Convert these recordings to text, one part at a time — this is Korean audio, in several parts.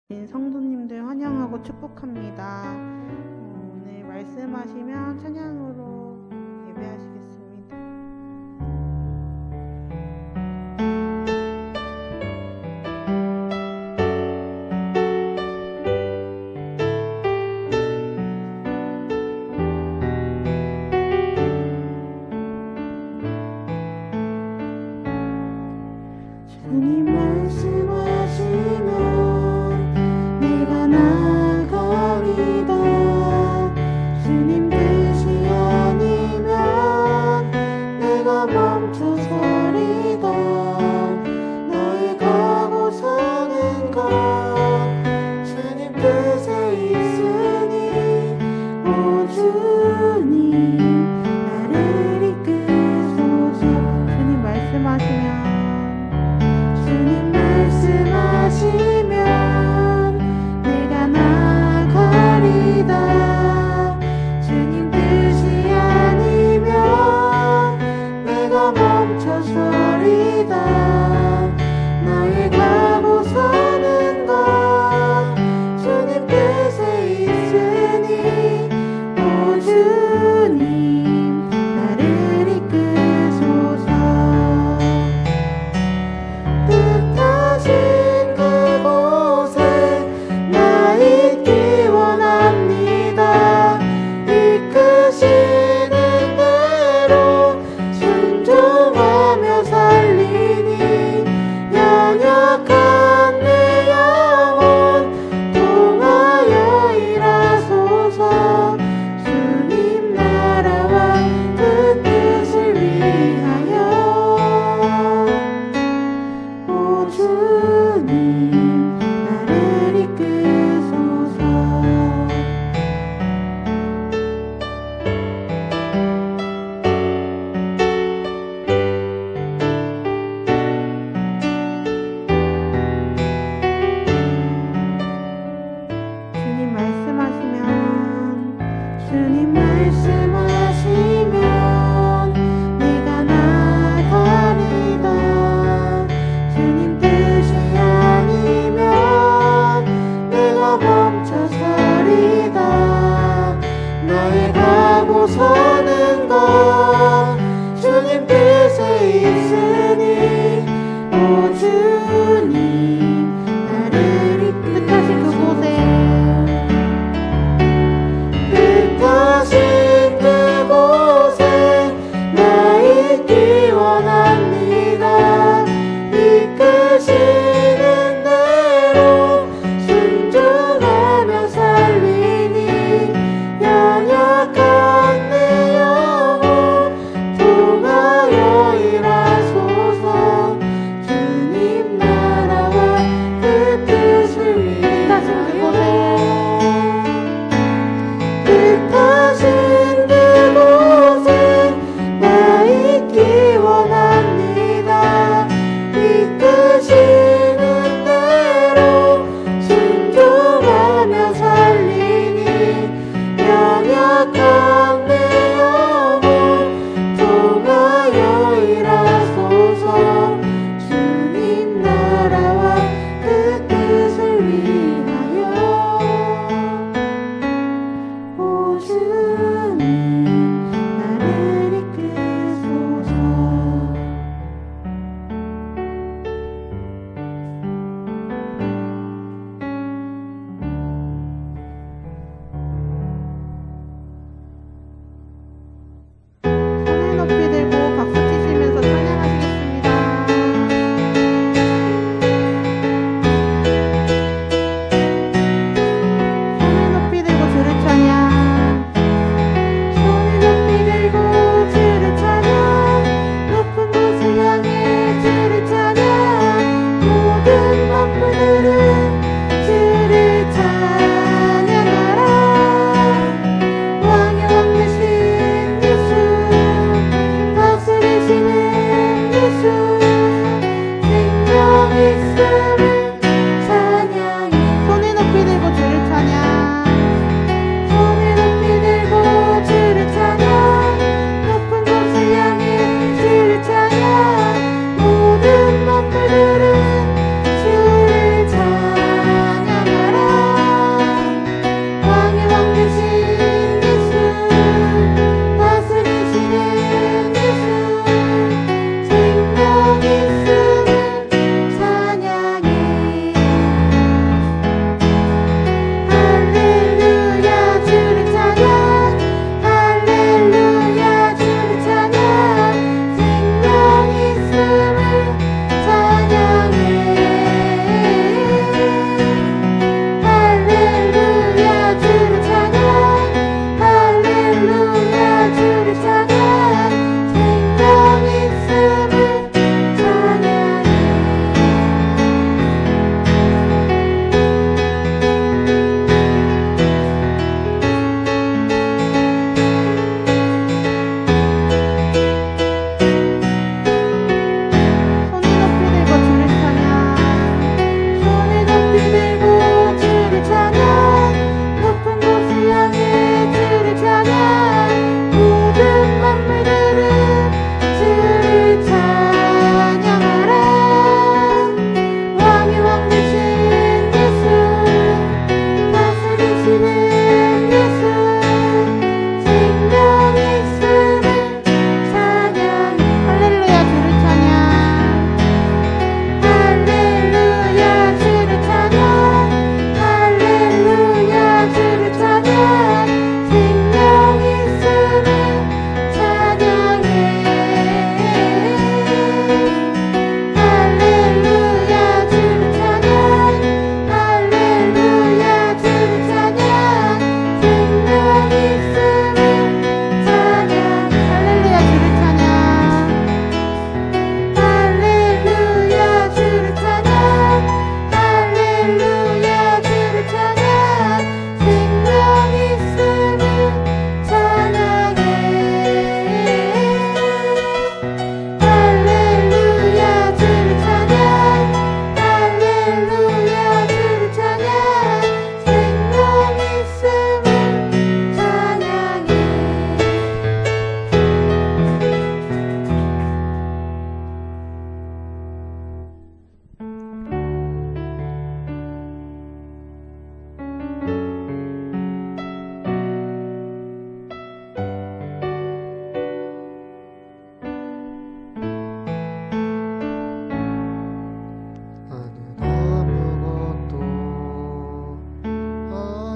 성도님들 환영하고 축복합니다. 오늘 말씀하시면 찬양으로 예배하시겠습니다. 주님 말씀하시면 내가 나가리다. 주님 뜻이 아니면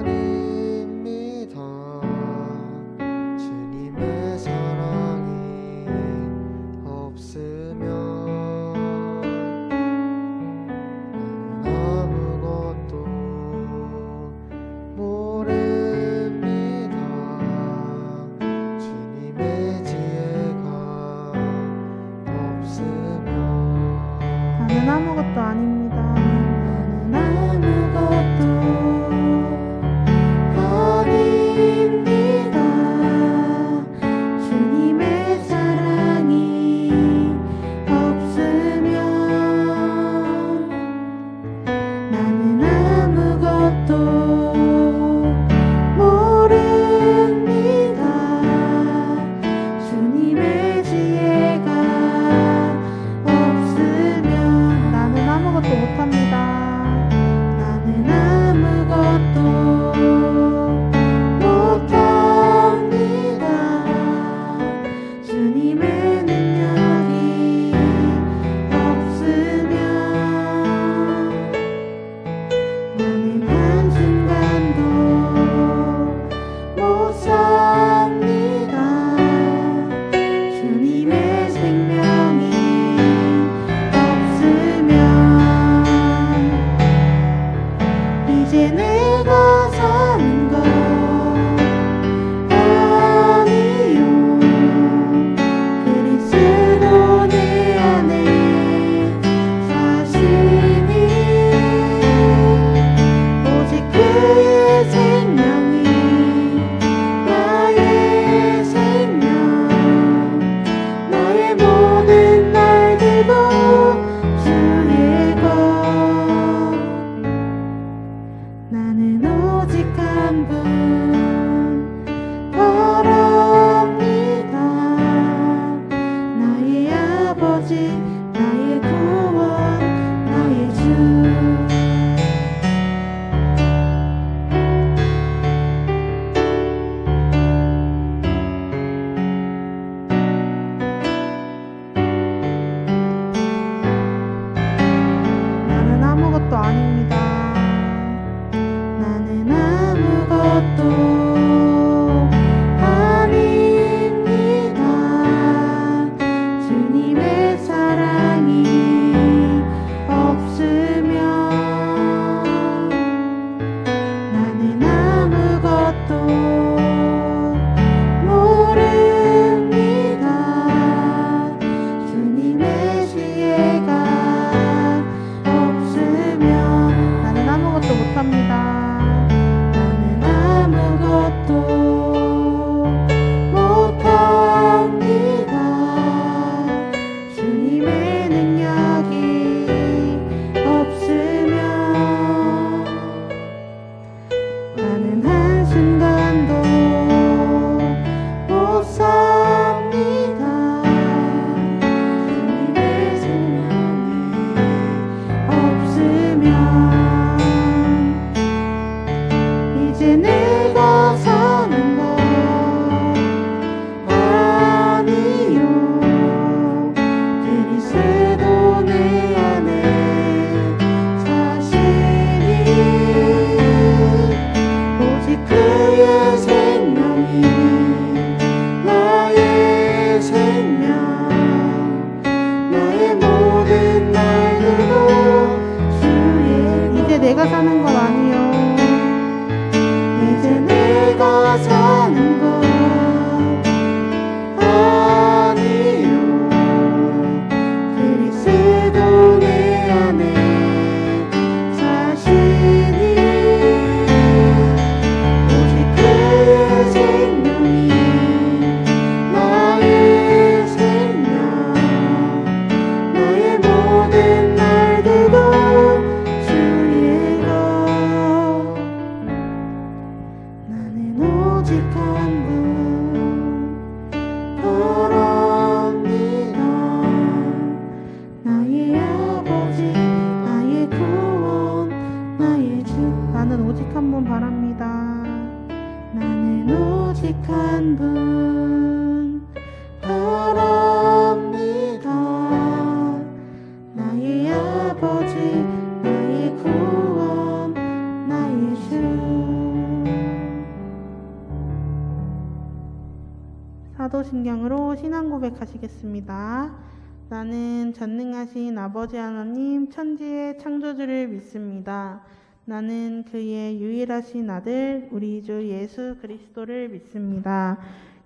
아닙니다. 주님의 사랑이 없으면 나는 아무것도 모릅니다. 주님의 지혜가 없으면 나는 아무것도 아닙니다. 나는 아무것도 아닙니다. 주님의 사랑이 없으면 나는 아무것도 모릅니다. 주님의 지혜가 없으면 나는 아무것도 못합니다. 나는 아무것도 못합니다. 주님의 능력이 없으면 나는 한순간도 못 삽니다. 주님의 생명이 없으면 이제 내가 사는 것 아니요. 그리스도 내 안에 사시니 오직 그의 생명이 나의 생명, 나의 모든 날들도 주의 것. 나는 오직 한 분 바랍니다. 나의 아버지, 나의 구원, 나의 주. 나는 아무것도 아닙니다. 나는 아무것도 아닙니다. 주님의 사랑이 없으면 나는 아무것도 모릅니다. 주님의 지혜가 없으면 나는 아무것도 못합니다. 나는 아무것도 못합니다. 주님의 능력이 없으면 나는 한순간도 못 삽니다. 주님의 생명이 없으면 이제 내가 사는 것 아니요. 그리스도 내 안에 사시니 오직 그의 생명이 나의 생명, 나의 모든 날들도 주의 것. 이제 내가 사는 것 아니요. 이제 내가 사는 것 아니요. 그리스도 내 안에 사시니 오직 그의 생명이 나의 생명, 나의 모든 날들도 주의 것. 나는 오직 한 분 바랍니다. 나의 아버지, 나의 구원, 나의 주. 나는 오직 한 분 바랍니다. 나는 오직 한 분 바랍니다. 나의 아버지, 나의 구원, 나의 주. 사도신경으로 신앙 고백하시겠습니다. 나는 전능하신 아버지 하나님 천지의 창조주를 믿습니다. 나는 그의 유일하신 아들 우리 주 예수 그리스도를 믿습니다.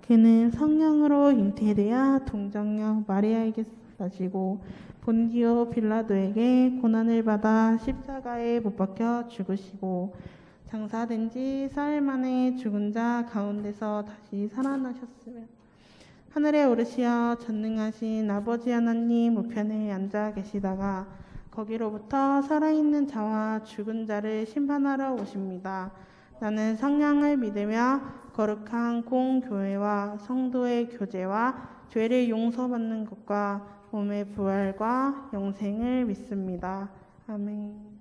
그는 성령으로 잉태되어 동정녀 마리아에게 나시고 본디오 빌라도에게 고난을 받아 십자가에 못 박혀 죽으시고 장사된 지 사흘 만에 죽은 자 가운데서 다시 살아나셨으며 하늘에 오르시어 전능하신 아버지 하나님 우편에 앉아 계시다가 거기로부터 살아있는 자와 죽은 자를 심판하러 오십니다. 나는 성령을 믿으며 거룩한 공교회와 성도의 교제와 죄를 용서받는 것과 몸의 부활과 영생을 믿습니다. 아멘.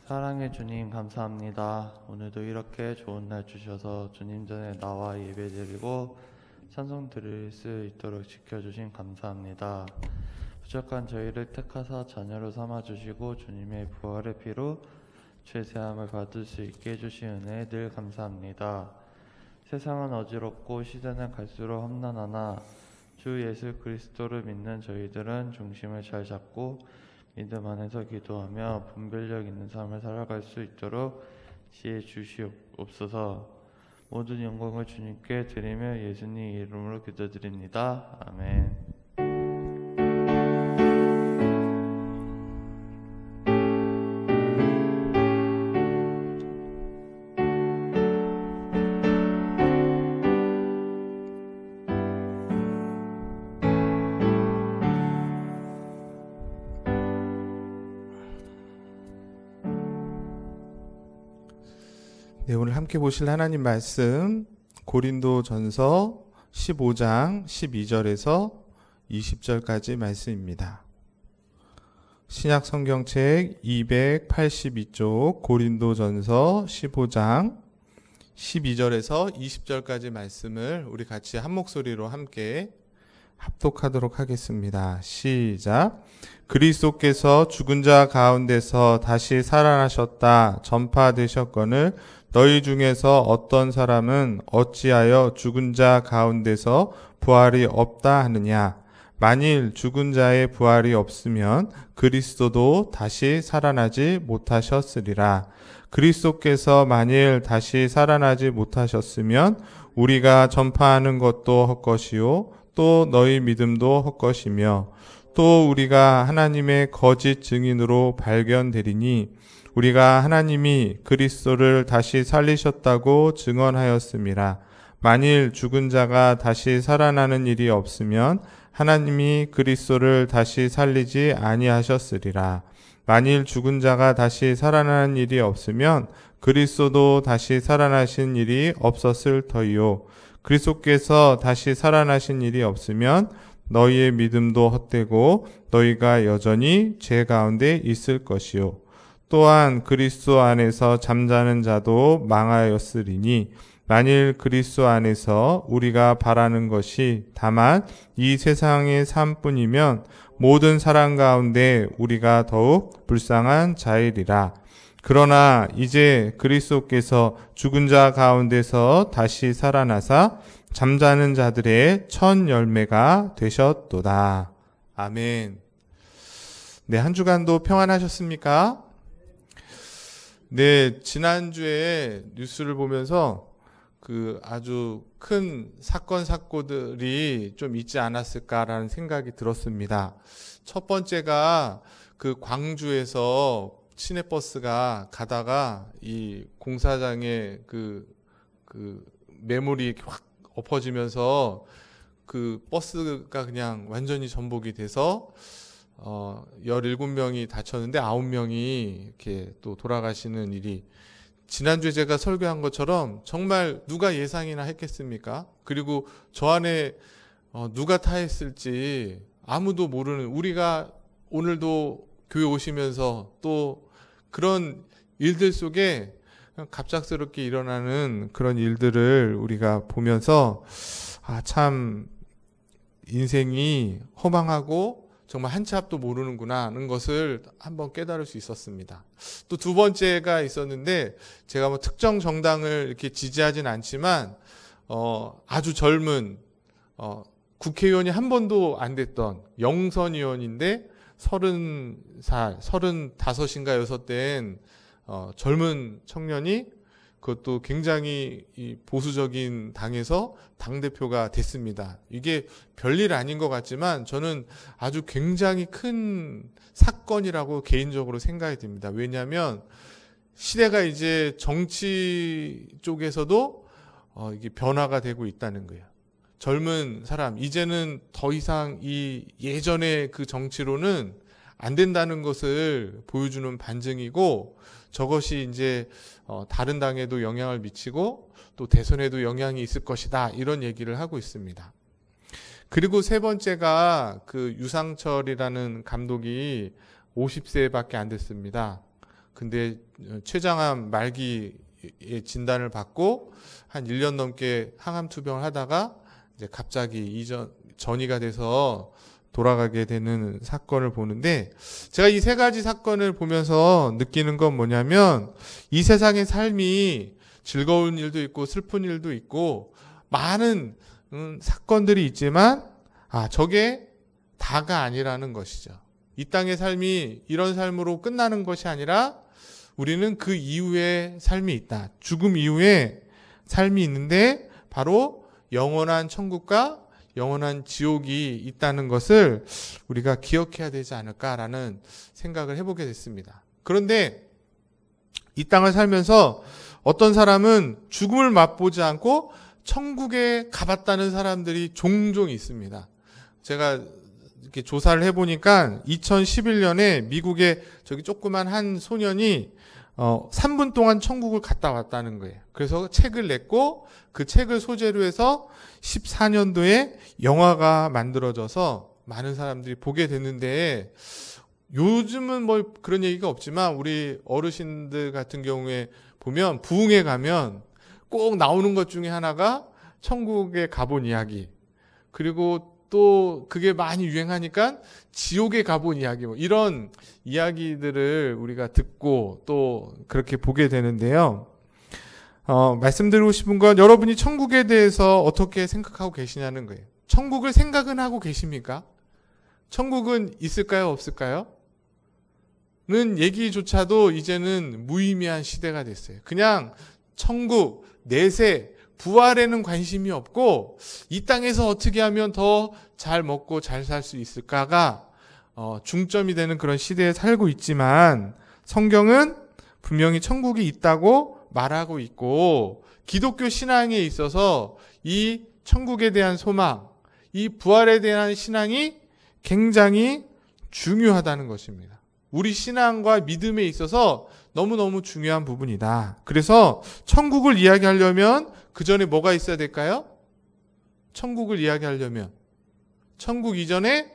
사랑의 주님 감사합니다. 오늘도 이렇게 좋은 날 주셔서 주님 전에 나와 예배드리고 찬송 드릴 수 있도록 지켜주신 감사합니다. 부족한 저희를 택하사 자녀로 삼아주시고 주님의 부활의 피로 죄사함을 받을 수 있게 해주신 은혜에 늘 감사합니다. 세상은 어지럽고 시대는 갈수록 험난하나 주 예수 그리스도를 믿는 저희들은 중심을 잘 잡고 믿음 안에서 기도하며 분별력 있는 삶을 살아갈 수 있도록 지혜 주시옵소서. 모든 영광을 주님께 드리며 예수님 이름으로 기도드립니다. 아멘. 네, 오늘 함께 보실 하나님 말씀 고린도전서 15장 12절에서 20절까지 말씀입니다. 신약 성경책 282쪽 고린도전서 15장 12절에서 20절까지 말씀을 우리 같이 한 목소리로 함께 합독하도록 하겠습니다. 시작. 그리스도께서 죽은 자 가운데서 다시 살아나셨다 전파되셨거늘 너희 중에서 어떤 사람은 어찌하여 죽은 자 가운데서 부활이 없다 하느냐. 만일 죽은 자의 부활이 없으면 그리스도도 다시 살아나지 못하셨으리라. 그리스도께서 만일 다시 살아나지 못하셨으면 우리가 전파하는 것도 헛것이요 또 너희 믿음도 헛것이며 또 우리가 하나님의 거짓 증인으로 발견되리니 우리가 하나님이 그리스도를 다시 살리셨다고 증언하였음이라. 만일 죽은 자가 다시 살아나는 일이 없으면 하나님이 그리스도를 다시 살리지 아니하셨으리라. 만일 죽은 자가 다시 살아나는 일이 없으면 그리스도도 다시 살아나신 일이 없었을 터이요. 그리스도께서 다시 살아나신 일이 없으면 너희의 믿음도 헛되고 너희가 여전히 죄 가운데 있을 것이요. 또한 그리스도 안에서 잠자는 자도 망하였으리니 만일 그리스도 안에서 우리가 바라는 것이 다만 이 세상의 삶뿐이면 모든 사람 가운데 우리가 더욱 불쌍한 자이리라. 그러나 이제 그리스도께서 죽은 자 가운데서 다시 살아나사 잠자는 자들의 첫 열매가 되셨도다. 아멘. 네, 한 주간도 평안하셨습니까? 네, 지난주에 뉴스를 보면서 아주 큰 사건들이 좀 있지 않았을까라는 생각이 들었습니다. 첫 번째가 광주에서 시내버스가 가다가 이 공사장에 매물이 이렇게 확 엎어지면서 버스가 그냥 완전히 전복이 돼서 17명이 다쳤는데 9명이 이렇게 또 돌아가시는 일이 지난주에 제가 설교한 것처럼 정말 누가 예상이나 했겠습니까? 그리고 저 안에 누가 타했을지 아무도 모르는, 우리가 오늘도 교회 오시면서 또 그런 일들 속에 갑작스럽게 일어나는 그런 일들을 우리가 보면서 참 인생이 허망하고 정말 한 치 앞도 모르는구나 하는 것을 한번 깨달을 수 있었습니다. 또 두 번째가 있었는데, 제가 뭐 특정 정당을 이렇게 지지하진 않지만 아주 젊은 국회의원이 한 번도 안 됐던 영선 의원인데 30살, 35인가 6 된 젊은 청년이, 그것도 굉장히 이 보수적인 당에서 당대표가 됐습니다. 이게 별일 아닌 것 같지만 저는 아주 굉장히 큰 사건이라고 개인적으로 생각이 듭니다. 왜냐하면 시대가 이제 정치 쪽에서도 이게 변화가 되고 있다는 거예요. 젊은 사람, 이제는 더 이상 이 예전의 그 정치로는 안 된다는 것을 보여주는 반증이고, 저것이 이제 다른 당에도 영향을 미치고 또 대선에도 영향이 있을 것이다, 이런 얘기를 하고 있습니다. 그리고 세 번째가 그 유상철이라는 감독이 50세밖에 안 됐습니다. 근데 췌장암 말기의 진단을 받고 한 1년 넘게 항암 투병을 하다가 이제 갑자기 전이가 돼서 돌아가게 되는 사건을 보는데, 제가 이 세 가지 사건을 보면서 느끼는 건 뭐냐면, 이 세상의 삶이 즐거운 일도 있고 슬픈 일도 있고 많은 사건들이 있지만 저게 다가 아니라는 것이죠. 이 땅의 삶이 이런 삶으로 끝나는 것이 아니라 우리는 그 이후의 삶이 있다. 죽음 이후에 삶이 있는데 바로 영원한 천국과 영원한 지옥이 있다는 것을 우리가 기억해야 되지 않을까라는 생각을 해보게 됐습니다. 그런데 이 땅을 살면서 어떤 사람은 죽음을 맛보지 않고 천국에 가봤다는 사람들이 종종 있습니다. 제가 이렇게 조사를 해보니까 2011년에 미국의 저기 조그만 한 소년이 3분 동안 천국을 갔다 왔다는 거예요. 그래서 책을 냈고 그 책을 소재로 해서 14년도에 영화가 만들어져서 많은 사람들이 보게 됐는데, 요즘은 뭐 그런 얘기가 없지만 우리 어르신들 같은 경우에 보면 부흥회 가면 꼭 나오는 것 중에 하나가 천국에 가본 이야기, 그리고 또 그게 많이 유행하니까 지옥에 가본 이야기, 뭐 이런 이야기들을 우리가 듣고 또 그렇게 보게 되는데요. 말씀드리고 싶은 건 여러분이 천국에 대해서 어떻게 생각하고 계시냐는 거예요. 천국을 생각은 하고 계십니까? 천국은 있을까요? 없을까요? 는 얘기조차도 이제는 무의미한 시대가 됐어요. 그냥 천국, 내세, 부활에는 관심이 없고 이 땅에서 어떻게 하면 더 잘 먹고 잘 살 수 있을까가 중점이 되는 그런 시대에 살고 있지만, 성경은 분명히 천국이 있다고 말하고 있고, 기독교 신앙에 있어서 이 천국에 대한 소망, 이 부활에 대한 신앙이 굉장히 중요하다는 것입니다. 우리 신앙과 믿음에 있어서 너무너무 중요한 부분이다. 그래서 천국을 이야기하려면 그 전에 뭐가 있어야 될까요? 천국을 이야기하려면 천국 이전에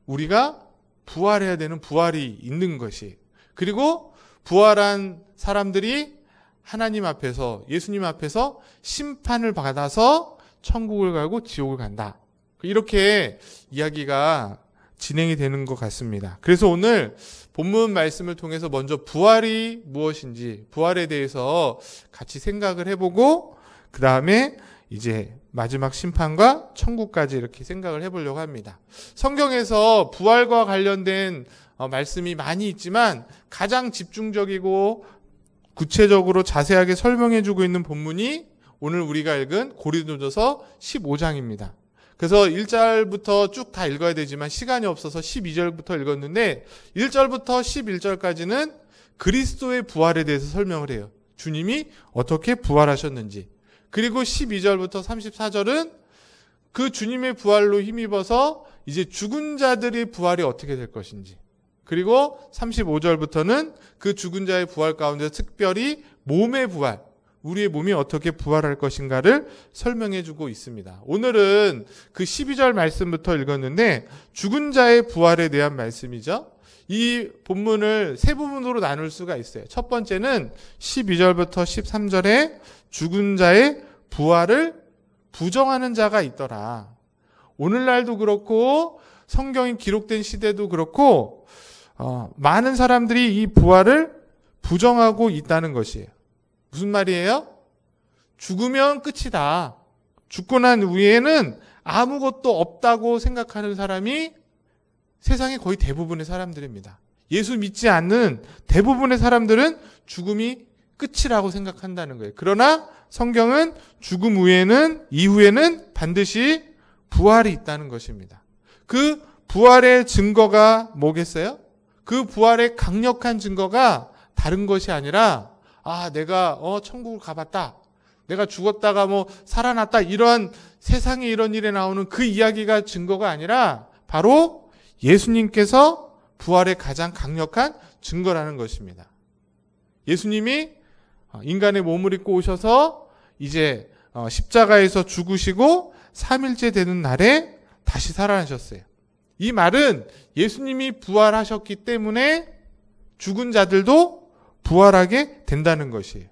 우리가 부활해야 되는 부활이 있는 것이, 그리고 부활한 사람들이 하나님 앞에서, 예수님 앞에서 심판을 받아서 천국을 가고 지옥을 간다. 이렇게 이야기가 진행이 되는 것 같습니다. 그래서 오늘 본문 말씀을 통해서 먼저 부활이 무엇인지, 부활에 대해서 같이 생각을 해보고, 그 다음에 이제 마지막 심판과 천국까지 이렇게 생각을 해보려고 합니다. 성경에서 부활과 관련된 말씀이 많이 있지만 가장 집중적이고 구체적으로 자세하게 설명해주고 있는 본문이 오늘 우리가 읽은 고린도전서 15장입니다. 그래서 1절부터 쭉 다 읽어야 되지만 시간이 없어서 12절부터 읽었는데 1절부터 11절까지는 그리스도의 부활에 대해서 설명을 해요. 주님이 어떻게 부활하셨는지. 그리고 12절부터 34절은 그 주님의 부활로 힘입어서 이제 죽은 자들의 부활이 어떻게 될 것인지. 그리고 35절부터는 그 죽은 자의 부활 가운데 특별히 몸의 부활, 우리의 몸이 어떻게 부활할 것인가를 설명해 주고 있습니다. 오늘은 그 12절 말씀부터 읽었는데 죽은 자의 부활에 대한 말씀이죠. 이 본문을 세 부분으로 나눌 수가 있어요. 첫 번째는 12절부터 13절에 죽은 자의 부활을 부정하는 자가 있더라. 오늘날도 그렇고 성경이 기록된 시대도 그렇고 많은 사람들이 이 부활을 부정하고 있다는 것이에요. 무슨 말이에요? 죽으면 끝이다. 죽고 난 후에는 아무것도 없다고 생각하는 사람이 세상의 거의 대부분의 사람들입니다. 예수 믿지 않는 대부분의 사람들은 죽음이 끝이라고 생각한다는 거예요. 그러나 성경은 죽음 이후에는 반드시 부활이 있다는 것입니다. 그 부활의 증거가 뭐겠어요? 그 부활의 강력한 증거가 다른 것이 아니라 내가 천국을 가봤다. 내가 죽었다가 살아났다. 이러한 세상에 이런 일에 나오는 그 이야기가 증거가 아니라 바로 예수님께서 부활의 가장 강력한 증거라는 것입니다. 예수님이 인간의 몸을 입고 오셔서 이제 십자가에서 죽으시고 3일째 되는 날에 다시 살아나셨어요. 이 말은 예수님이 부활하셨기 때문에 죽은 자들도 부활하게 된다는 것이에요.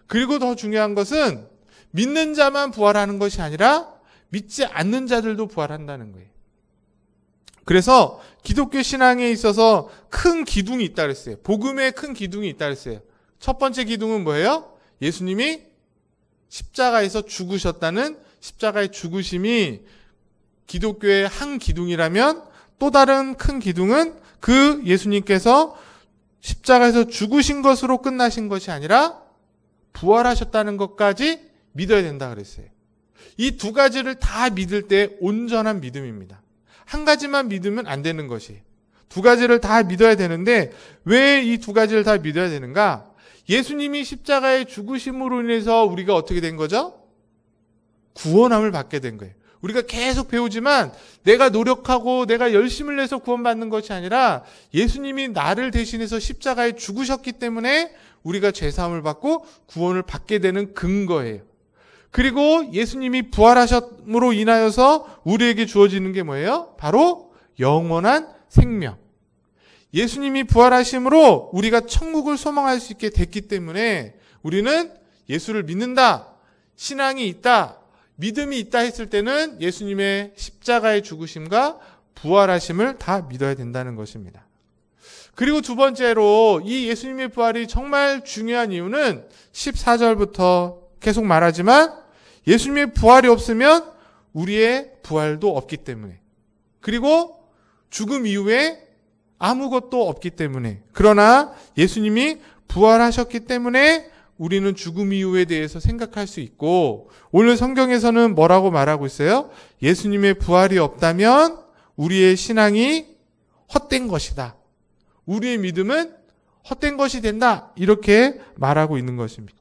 그리고 더 중요한 것은 믿는 자만 부활하는 것이 아니라 믿지 않는 자들도 부활한다는 거예요. 그래서 기독교 신앙에 있어서 큰 기둥이 있다 그랬어요. 복음에 큰 기둥이 있다 그랬어요. 첫 번째 기둥은 뭐예요? 예수님이 십자가에서 죽으셨다는 십자가의 죽으심이 기독교의 한 기둥이라면 또 다른 큰 기둥은 그 예수님께서 십자가에서 죽으신 것으로 끝나신 것이 아니라 부활하셨다는 것까지 믿어야 된다 그랬어요. 이 두 가지를 다 믿을 때 온전한 믿음입니다. 한 가지만 믿으면 안 되는 것이. 두 가지를 다 믿어야 되는데 왜 이 두 가지를 다 믿어야 되는가? 예수님이 십자가의 죽으심으로 인해서 우리가 어떻게 된 거죠? 구원함을 받게 된 거예요. 우리가 계속 배우지만 내가 노력하고 내가 열심을 내서 구원받는 것이 아니라 예수님이 나를 대신해서 십자가에 죽으셨기 때문에 우리가 죄사함을 받고 구원을 받게 되는 근거예요. 그리고 예수님이 부활하셨음으로 인하여서 우리에게 주어지는 게 뭐예요? 바로 영원한 생명. 예수님이 부활하심으로 우리가 천국을 소망할 수 있게 됐기 때문에 우리는 예수를 믿는다, 신앙이 있다, 믿음이 있다 했을 때는 예수님의 십자가의 죽으심과 부활하심을 다 믿어야 된다는 것입니다. 그리고 두 번째로 이 예수님의 부활이 정말 중요한 이유는 14절부터 계속 말하지만 예수님의 부활이 없으면 우리의 부활도 없기 때문에, 그리고 죽음 이후에 아무것도 없기 때문에, 그러나 예수님이 부활하셨기 때문에 우리는 죽음 이후에 대해서 생각할 수 있고, 오늘 성경에서는 뭐라고 말하고 있어요? 예수님의 부활이 없다면 우리의 신앙이 헛된 것이다. 우리의 믿음은 헛된 것이 된다. 이렇게 말하고 있는 것입니다.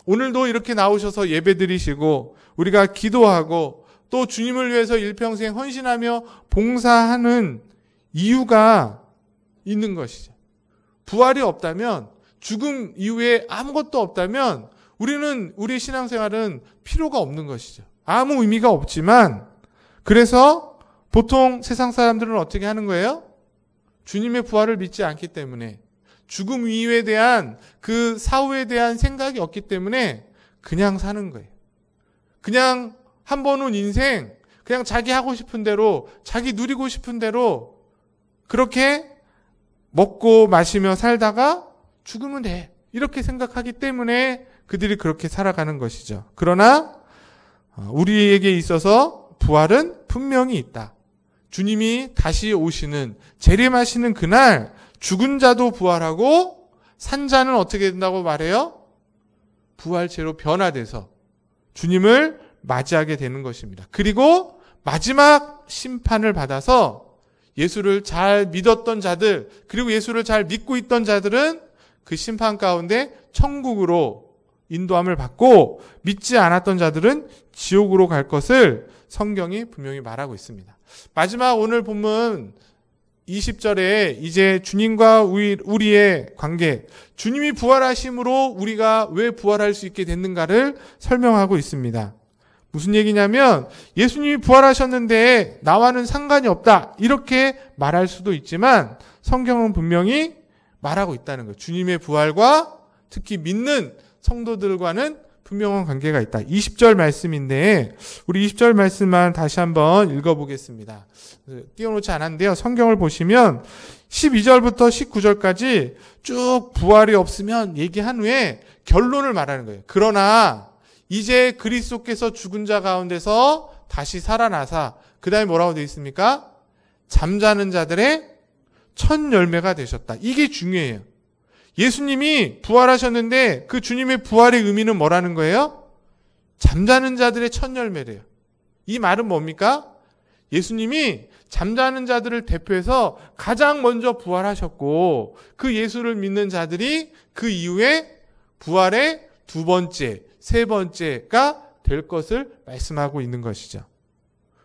오늘도 이렇게 나오셔서 예배 드리시고 우리가 기도하고 또 주님을 위해서 일평생 헌신하며 봉사하는 이유가 있는 것이죠. 부활이 없다면, 죽음 이후에 아무것도 없다면 우리는 우리의 신앙생활은 필요가 없는 것이죠. 아무 의미가 없지만, 그래서 보통 세상 사람들은 어떻게 하는 거예요? 주님의 부활을 믿지 않기 때문에, 죽음 이후에 대한 그 사후에 대한 생각이 없기 때문에 그냥 사는 거예요. 그냥 한 번 온 인생, 그냥 자기 하고 싶은 대로, 자기 누리고 싶은 대로 그렇게 먹고 마시며 살다가 죽으면 돼, 이렇게 생각하기 때문에 그들이 그렇게 살아가는 것이죠. 그러나 우리에게 있어서 부활은 분명히 있다. 주님이 다시 오시는, 재림하시는 그날 죽은 자도 부활하고 산 자는 어떻게 된다고 말해요? 부활체로 변화돼서 주님을 맞이하게 되는 것입니다. 그리고 마지막 심판을 받아서 예수를 잘 믿었던 자들, 그리고 예수를 잘 믿고 있던 자들은 그 심판 가운데 천국으로 인도함을 받고, 믿지 않았던 자들은 지옥으로 갈 것을 성경이 분명히 말하고 있습니다. 마지막 오늘 본문 20절에 이제 주님과 우리의 관계, 주님이 부활하심으로 우리가 왜 부활할 수 있게 됐는가를 설명하고 있습니다. 무슨 얘기냐면, 예수님이 부활하셨는데 나와는 상관이 없다, 이렇게 말할 수도 있지만 성경은 분명히 말하고 있다는 거예요. 주님의 부활과 특히 믿는 성도들과는 분명한 관계가 있다. 20절 말씀인데 우리 20절 말씀만 다시 한번 읽어보겠습니다. 띄워놓지 않았는데요. 성경을 보시면 12절부터 19절까지 쭉 부활이 없으면 얘기한 후에 결론을 말하는 거예요. 그러나 이제 그리스도께서 죽은 자 가운데서 다시 살아나사 그 다음에 뭐라고 되어 있습니까? 잠자는 자들의 첫 열매가 되셨다. 이게 중요해요. 예수님이 부활하셨는데 그 주님의 부활의 의미는 뭐라는 거예요? 잠자는 자들의 첫 열매래요. 이 말은 뭡니까? 예수님이 잠자는 자들을 대표해서 가장 먼저 부활하셨고 그 예수를 믿는 자들이 그 이후에 부활의 두 번째, 세 번째가 될 것을 말씀하고 있는 것이죠.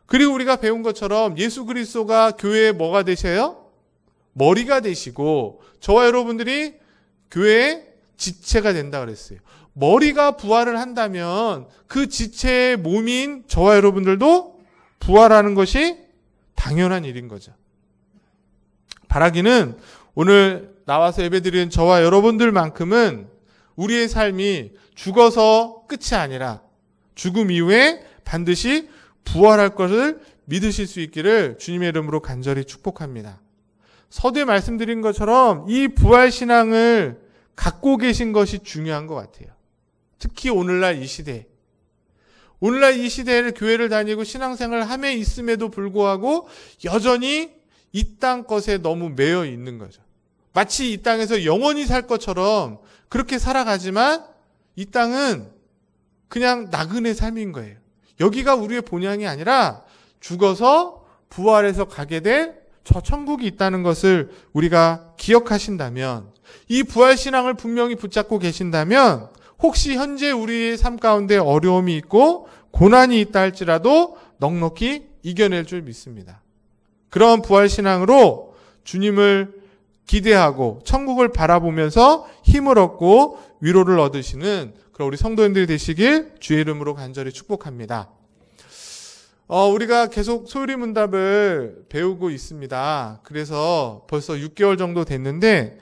그리고 우리가 배운 것처럼 예수 그리스도가 교회의 뭐가 되셔요? 머리가 되시고 저와 여러분들이 교회의 지체가 된다 그랬어요. 머리가 부활을 한다면 그 지체의 몸인 저와 여러분들도 부활하는 것이 당연한 일인 거죠. 바라기는 오늘 나와서 예배드리는 저와 여러분들만큼은 우리의 삶이 죽어서 끝이 아니라 죽음 이후에 반드시 부활할 것을 믿으실 수 있기를 주님의 이름으로 간절히 축복합니다. 서두에 말씀드린 것처럼 이 부활신앙을 갖고 계신 것이 중요한 것 같아요. 특히 오늘날 이 시대에. 오늘날 이 시대에 교회를 다니고 신앙생활을 함에 있음에도 불구하고 여전히 이 땅 것에 너무 매여 있는 거죠. 마치 이 땅에서 영원히 살 것처럼 그렇게 살아가지만 이 땅은 그냥 나그네 삶인 거예요. 여기가 우리의 본향이 아니라 죽어서 부활해서 가게 될 저 천국이 있다는 것을 우리가 기억하신다면 이 부활신앙을 분명히 붙잡고 계신다면 혹시 현재 우리의 삶 가운데 어려움이 있고 고난이 있다 할지라도 넉넉히 이겨낼 줄 믿습니다. 그런 부활신앙으로 주님을 기대하고 천국을 바라보면서 힘을 얻고 위로를 얻으시는 그런 우리 성도님들이 되시길 주의 이름으로 간절히 축복합니다. 우리가 계속 소유리 문답을 배우고 있습니다. 그래서 벌써 6개월 정도 됐는데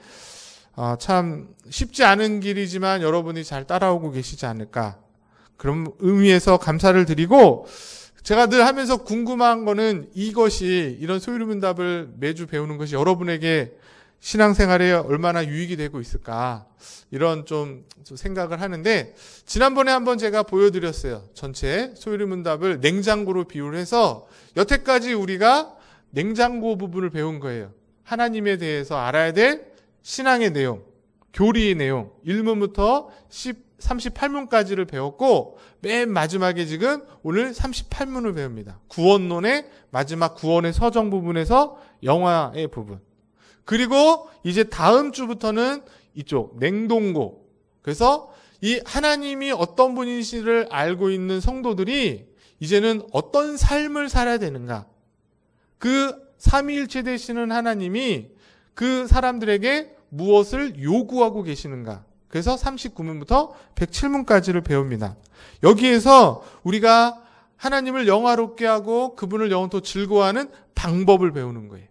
참 쉽지 않은 길이지만 여러분이 잘 따라오고 계시지 않을까. 그런 의미에서 감사를 드리고 제가 늘 하면서 궁금한 거는 이것이 이런 소유리 문답을 매주 배우는 것이 여러분에게 신앙생활에 얼마나 유익이 되고 있을까 이런 좀 생각을 하는데 지난번에 한번 제가 보여드렸어요. 전체 소유리 문답을 냉장고로 비유를 해서 여태까지 우리가 냉장고 부분을 배운 거예요. 하나님에 대해서 알아야 될 신앙의 내용, 교리의 내용 1문부터 38문까지를 배웠고 맨 마지막에 지금 오늘 38문을 배웁니다. 구원론의 마지막 구원의 서정 부분에서 영화의 부분. 그리고 이제 다음 주부터는 이쪽 냉동고. 그래서 이 하나님이 어떤 분이신지를 알고 있는 성도들이 이제는 어떤 삶을 살아야 되는가. 그 삼위일체 되시는 하나님이 그 사람들에게 무엇을 요구하고 계시는가. 그래서 39문부터 107문까지를 배웁니다. 여기에서 우리가 하나님을 영화롭게 하고 그분을 영원토록 즐거워하는 방법을 배우는 거예요.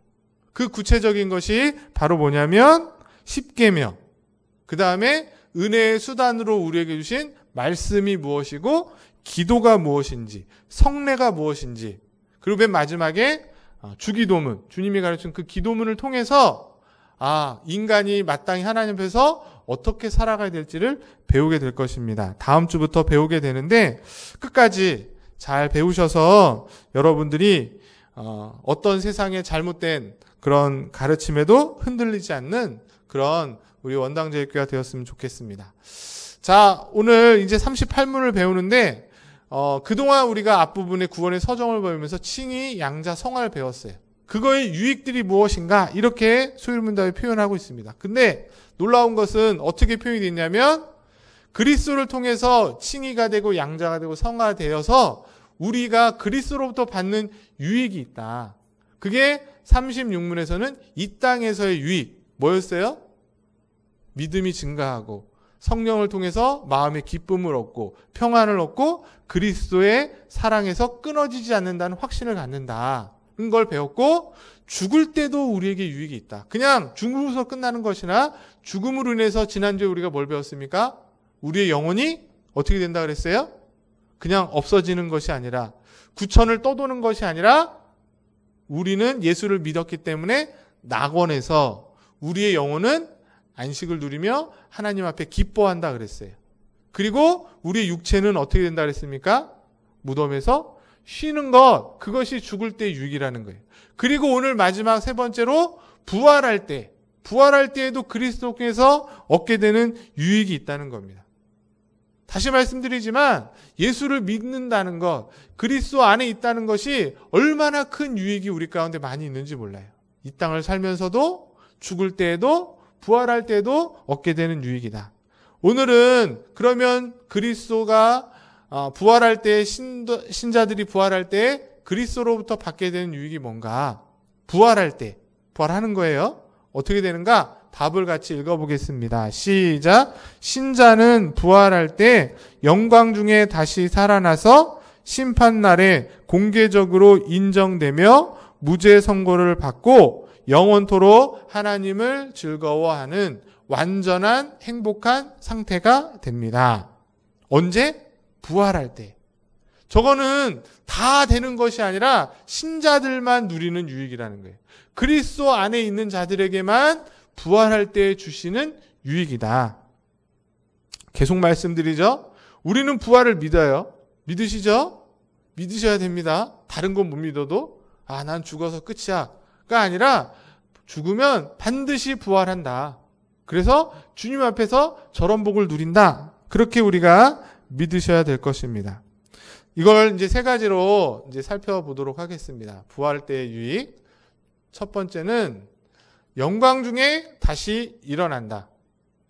그 구체적인 것이 바로 뭐냐면 10계명, 그 다음에 은혜의 수단으로 우리에게 주신 말씀이 무엇이고 기도가 무엇인지, 성례가 무엇인지, 그리고 맨 마지막에 주기도문, 주님이 가르친 그 기도문을 통해서 인간이 마땅히 하나님 앞에서 어떻게 살아가야 될지를 배우게 될 것입니다. 다음 주부터 배우게 되는데 끝까지 잘 배우셔서 여러분들이 어떤 세상의 잘못된 그런 가르침에도 흔들리지 않는 그런 우리 원당제일교회가 되었으면 좋겠습니다. 자, 오늘 이제 38문을 배우는데 그동안 우리가 앞부분에 구원의 서정을 배우면서 칭의, 양자, 성화를 배웠어요. 그거의 유익들이 무엇인가 이렇게 소율문답에 표현하고 있습니다. 근데 놀라운 것은 어떻게 표현이 됐냐면 그리스도를 통해서 칭의가 되고 양자가 되고 성화가 되어서 우리가 그리스도로부터 받는 유익이 있다. 그게 36문에서는 이 땅에서의 유익 뭐였어요? 믿음이 증가하고 성령을 통해서 마음의 기쁨을 얻고 평안을 얻고 그리스도의 사랑에서 끊어지지 않는다는 확신을 갖는다. 걸 배웠고 죽을 때도 우리에게 유익이 있다. 그냥 죽음으로서 끝나는 것이나 죽음으로 인해서 지난주에 우리가 뭘 배웠습니까? 우리의 영혼이 어떻게 된다 그랬어요? 그냥 없어지는 것이 아니라 구천을 떠도는 것이 아니라 우리는 예수를 믿었기 때문에 낙원에서 우리의 영혼은 안식을 누리며 하나님 앞에 기뻐한다 그랬어요. 그리고 우리의 육체는 어떻게 된다 그랬습니까? 무덤에서 쉬는 것, 그것이 죽을 때의 유익이라는 거예요. 그리고 오늘 마지막 세 번째로 부활할 때에도 그리스도께서 얻게 되는 유익이 있다는 겁니다. 다시 말씀드리지만 예수를 믿는다는 것, 그리스도 안에 있다는 것이 얼마나 큰 유익이 우리 가운데 많이 있는지 몰라요. 이 땅을 살면서도 죽을 때에도 부활할 때에도 얻게 되는 유익이다. 오늘은 그러면 그리스도가 부활할 때 신자들이 부활할 때 그리스도로부터 받게 되는 유익이 뭔가? 부활할 때 부활하는 거예요. 어떻게 되는가? 답을 같이 읽어보겠습니다. 시작. 신자는 부활할 때 영광 중에 다시 살아나서 심판날에 공개적으로 인정되며 무죄 선고를 받고 영원토록 하나님을 즐거워하는 완전한 행복한 상태가 됩니다. 언제? 부활할 때. 저거는 다 되는 것이 아니라 신자들만 누리는 유익이라는 거예요. 그리스도 안에 있는 자들에게만 부활할 때 주시는 유익이다. 계속 말씀드리죠. 우리는 부활을 믿어요. 믿으시죠? 믿으셔야 됩니다. 다른 건 못 믿어도 난 죽어서 끝이야 가 아니라 죽으면 반드시 부활한다. 그래서 주님 앞에서 저런 복을 누린다. 그렇게 우리가 믿으셔야 될 것입니다. 이걸 이제 세 가지로 이제 살펴보도록 하겠습니다. 부활 때의 유익. 첫 번째는 영광 중에 다시 일어난다.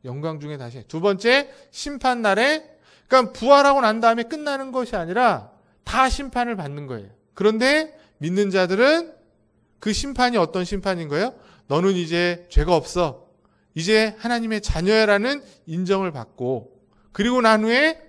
영광 중에 다시. 두 번째, 심판날에, 그러니까 부활하고 난 다음에 끝나는 것이 아니라 다 심판을 받는 거예요. 그런데 믿는 자들은 그 심판이 어떤 심판인 거예요? 너는 이제 죄가 없어. 이제 하나님의 자녀라는 인정을 받고, 그리고 난 후에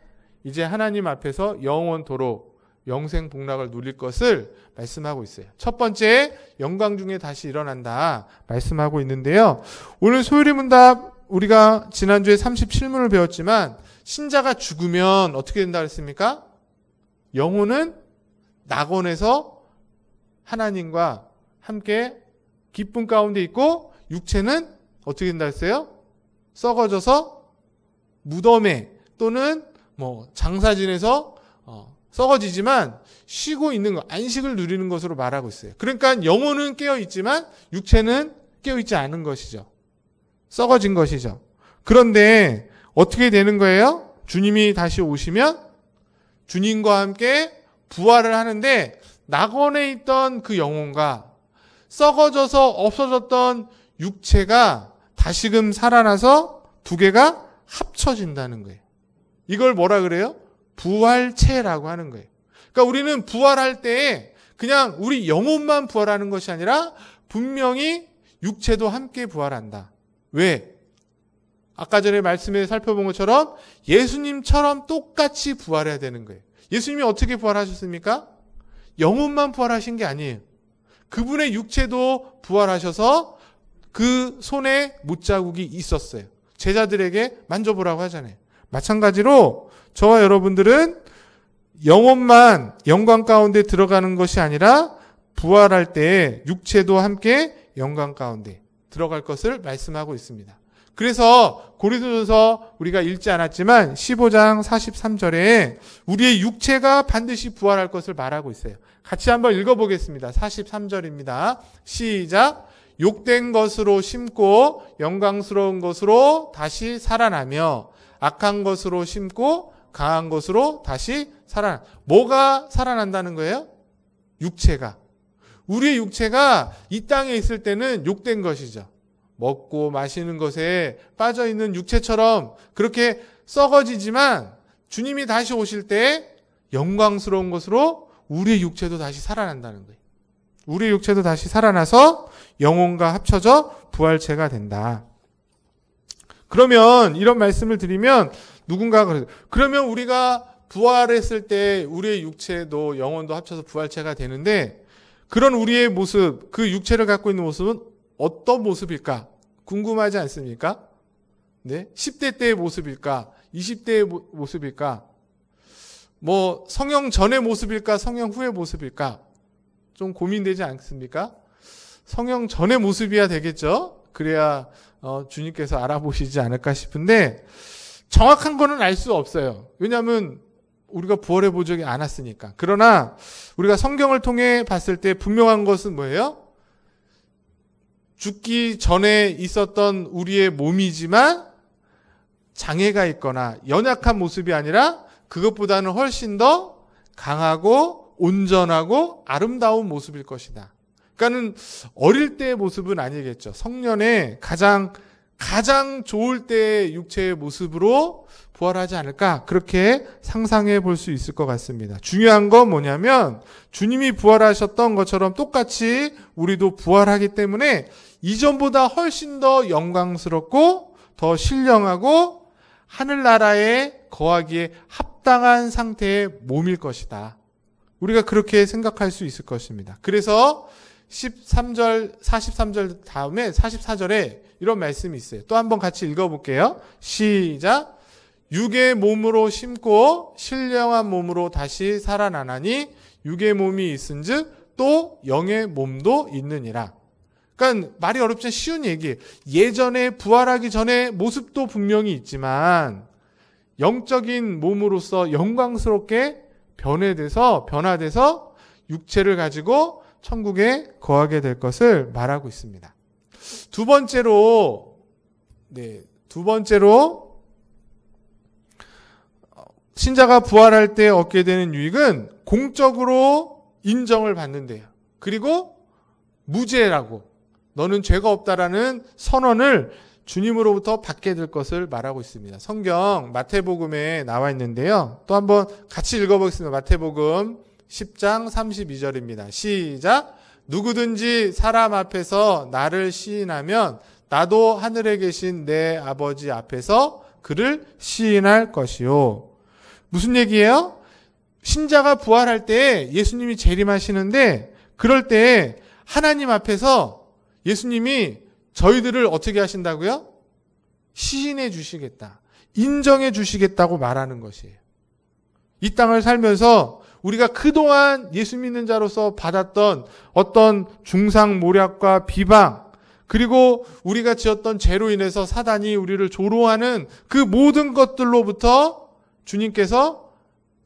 이제 하나님 앞에서 영원토록 영생 복락을 누릴 것을 말씀하고 있어요. 첫 번째, 영광 중에 다시 일어난다 말씀하고 있는데요. 오늘 소율이 문답 우리가 지난주에 37문을 배웠지만 신자가 죽으면 어떻게 된다 그랬습니까? 영혼은 낙원에서 하나님과 함께 기쁨 가운데 있고 육체는 어떻게 된다 했어요? 썩어져서 무덤에 또는 장사진에서 썩어지지만 쉬고 있는 것, 안식을 누리는 것으로 말하고 있어요. 그러니까 영혼은 깨어있지만 육체는 깨어있지 않은 것이죠. 썩어진 것이죠. 그런데 어떻게 되는 거예요? 주님이 다시 오시면 주님과 함께 부활을 하는데 낙원에 있던 그 영혼과 썩어져서 없어졌던 육체가 다시금 살아나서 두 개가 합쳐진다는 거예요. 이걸 뭐라 그래요? 부활체라고 하는 거예요. 그러니까 우리는 부활할 때 그냥 우리 영혼만 부활하는 것이 아니라 분명히 육체도 함께 부활한다. 왜? 아까 전에 말씀에 살펴본 것처럼 예수님처럼 똑같이 부활해야 되는 거예요. 예수님이 어떻게 부활하셨습니까? 영혼만 부활하신 게 아니에요. 그분의 육체도 부활하셔서 그 손에 못자국이 있었어요. 제자들에게 만져보라고 하잖아요. 마찬가지로 저와 여러분들은 영혼만 영광 가운데 들어가는 것이 아니라 부활할 때 육체도 함께 영광 가운데 들어갈 것을 말씀하고 있습니다. 그래서 고린도전서 우리가 읽지 않았지만 15장 43절에 우리의 육체가 반드시 부활할 것을 말하고 있어요. 같이 한번 읽어보겠습니다. 43절입니다. 시작. 욕된 것으로 심고 영광스러운 것으로 다시 살아나며 악한 것으로 심고 강한 것으로 다시 살아나. 뭐가 살아난다는 거예요? 육체가. 우리의 육체가 이 땅에 있을 때는 욕된 것이죠. 먹고 마시는 것에 빠져있는 육체처럼 그렇게 썩어지지만 주님이 다시 오실 때 영광스러운 것으로 우리의 육체도 다시 살아난다는 거예요. 우리의 육체도 다시 살아나서 영혼과 합쳐져 부활체가 된다. 그러면 이런 말씀을 드리면 누군가가 그래요. 그러면 우리가 부활했을 때 우리의 육체도 영혼도 합쳐서 부활체가 되는데 그런 우리의 모습, 그 육체를 갖고 있는 모습은 어떤 모습일까? 궁금하지 않습니까? 네? 10대 때의 모습일까? 20대의 모습일까? 뭐 성령 전의 모습일까? 성령 후의 모습일까? 좀 고민되지 않습니까? 성령 전의 모습이야 되겠죠? 그래야 주님께서 알아보시지 않을까 싶은데 정확한 거는 알 수 없어요. 왜냐하면 우리가 부활해 본 적이 않았으니까. 그러나 우리가 성경을 통해 봤을 때 분명한 것은 뭐예요? 죽기 전에 있었던 우리의 몸이지만 장애가 있거나 연약한 모습이 아니라 그것보다는 훨씬 더 강하고 온전하고 아름다운 모습일 것이다. 그러니까는 어릴 때의 모습은 아니겠죠. 성년의 가장 좋을 때의 육체의 모습으로 부활하지 않을까, 그렇게 상상해 볼 수 있을 것 같습니다. 중요한 건 뭐냐면 주님이 부활하셨던 것처럼 똑같이 우리도 부활하기 때문에 이전보다 훨씬 더 영광스럽고 더 신령하고 하늘나라에 거하기에 합당한 상태의 몸일 것이다. 우리가 그렇게 생각할 수 있을 것입니다. 그래서 43절 다음에 44절에 이런 말씀이 있어요. 또 한번 같이 읽어볼게요. 시작. 육의 몸으로 심고 신령한 몸으로 다시 살아나나니 육의 몸이 있은즉 또 영의 몸도 있느니라. 그러니까 말이 어렵지만 쉬운 얘기예요. 예전에 부활하기 전에 모습도 분명히 있지만 영적인 몸으로서 영광스럽게 변화돼서 육체를 가지고 천국에 거하게 될 것을 말하고 있습니다. 두 번째로 신자가 부활할 때 얻게 되는 유익은 공적으로 인정을 받는데요. 그리고 무죄라고, 너는 죄가 없다라는 선언을 주님으로부터 받게 될 것을 말하고 있습니다. 성경 마태복음에 나와 있는데요. 또 한번 같이 읽어보겠습니다. 마태복음 10장 32절입니다. 시작. 누구든지 사람 앞에서 나를 시인하면 나도 하늘에 계신 내 아버지 앞에서 그를 시인할 것이요. 무슨 얘기예요? 신자가 부활할 때 예수님이 재림하시는데 그럴 때 하나님 앞에서 예수님이 저희들을 어떻게 하신다고요? 시인해 주시겠다. 인정해 주시겠다고 말하는 것이에요. 이 땅을 살면서 우리가 그동안 예수 믿는 자로서 받았던 어떤 중상모략과 비방, 그리고 우리가 지었던 죄로 인해서 사단이 우리를 조롱하는 그 모든 것들로부터 주님께서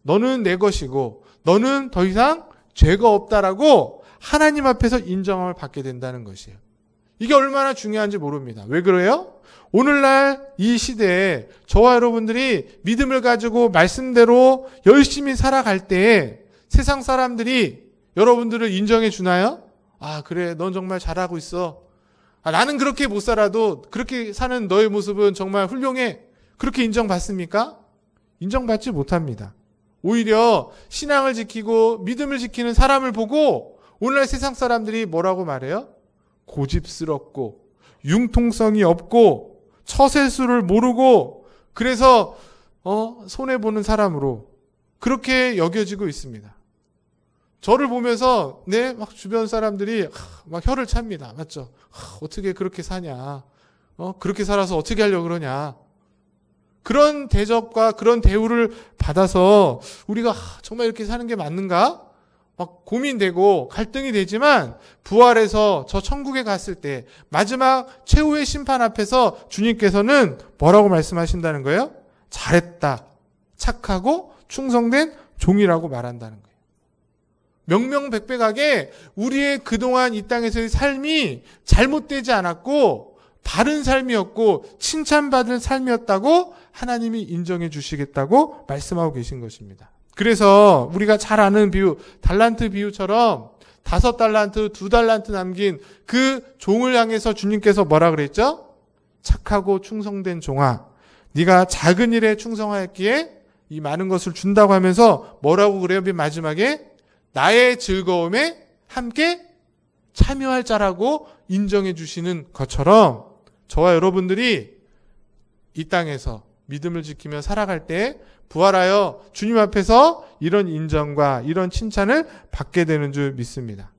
너는 내 것이고 너는 더 이상 죄가 없다라고 하나님 앞에서 인정을 받게 된다는 것이에요. 이게 얼마나 중요한지 모릅니다. 왜 그래요? 오늘날 이 시대에 저와 여러분들이 믿음을 가지고 말씀대로 열심히 살아갈 때에 세상 사람들이 여러분들을 인정해 주나요? 아, 그래, 넌 정말 잘하고 있어. 아, 나는 그렇게 못 살아도 그렇게 사는 너의 모습은 정말 훌륭해. 그렇게 인정받습니까? 인정받지 못합니다. 오히려 신앙을 지키고 믿음을 지키는 사람을 보고 오늘날 세상 사람들이 뭐라고 말해요? 고집스럽고 융통성이 없고 처세술을 모르고 그래서 손해보는 사람으로 그렇게 여겨지고 있습니다. 저를 보면서 막 주변 사람들이 막 혀를 찹니다. 맞죠? 어떻게 그렇게 사냐? 그렇게 살아서 어떻게 하려고 그러냐? 그런 대접과 그런 대우를 받아서 우리가 정말 이렇게 사는 게 맞는가? 막 고민되고 갈등이 되지만 부활해서 저 천국에 갔을 때 마지막 최후의 심판 앞에서 주님께서는 뭐라고 말씀하신다는 거예요? 잘했다. 착하고 충성된 종이라고 말한다는 거예요. 명명백백하게 우리의 그동안 이 땅에서의 삶이 잘못되지 않았고 바른 삶이었고 칭찬받을 삶이었다고 하나님이 인정해 주시겠다고 말씀하고 계신 것입니다. 그래서 우리가 잘 아는 비유, 달란트 비유처럼 5달란트, 2달란트 남긴 그 종을 향해서 주님께서 뭐라 그랬죠? 착하고 충성된 종아, 네가 작은 일에 충성하였기에 이 많은 것을 준다고 하면서 뭐라고 그래요? 맨 마지막에 나의 즐거움에 함께 참여할 자라고 인정해 주시는 것처럼 저와 여러분들이 이 땅에서 믿음을 지키며 살아갈 때 부활하여 주님 앞에서 이런 인정과 이런 칭찬을 받게 되는 줄 믿습니다.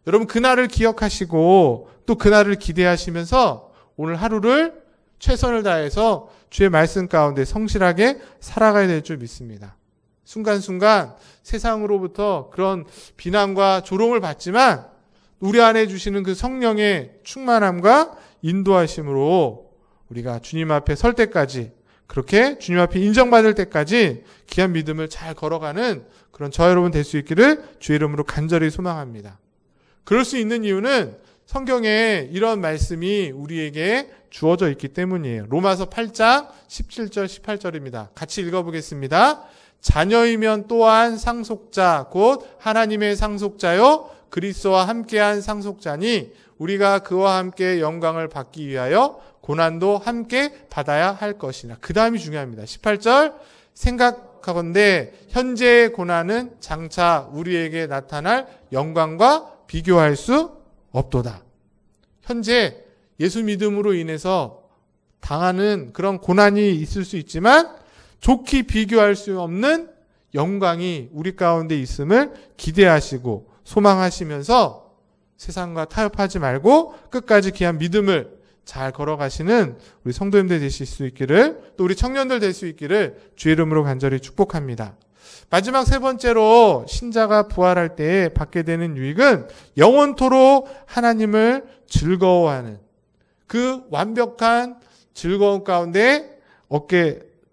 여러분 그날을 기억하시고 또 그날을 기대하시면서 오늘 하루를 최선을 다해서 주의 말씀 가운데 성실하게 살아가야 될 줄 믿습니다. 순간순간 세상으로부터 그런 비난과 조롱을 받지만 우리 안에 주시는 그 성령의 충만함과 인도하심으로 우리가 주님 앞에 설 때까지, 그렇게 주님 앞에 인정받을 때까지 귀한 믿음을 잘 걸어가는 그런 저 여러분 될 수 있기를 주의 이름으로 간절히 소망합니다. 그럴 수 있는 이유는 성경에 이런 말씀이 우리에게 주어져 있기 때문이에요. 로마서 8장 17절 18절입니다. 같이 읽어보겠습니다. 자녀이면 또한 상속자 곧 하나님의 상속자요 그리스도와 함께한 상속자니 우리가 그와 함께 영광을 받기 위하여 고난도 함께 받아야 할 것이나. 그 다음이 중요합니다. 18절 생각하건대 현재의 고난은 장차 우리에게 나타날 영광과 비교할 수 없도다. 현재 예수 믿음으로 인해서 당하는 그런 고난이 있을 수 있지만 좋게 비교할 수 없는 영광이 우리 가운데 있음을 기대하시고 소망하시면서 세상과 타협하지 말고 끝까지 귀한 믿음을 잘 걸어가시는 우리 성도님들 되실 수 있기를, 또 우리 청년들 될 수 있기를 주의 이름으로 간절히 축복합니다. 마지막 세 번째로 신자가 부활할 때에 받게 되는 유익은 영원토록 하나님을 즐거워하는 그 완벽한 즐거움 가운데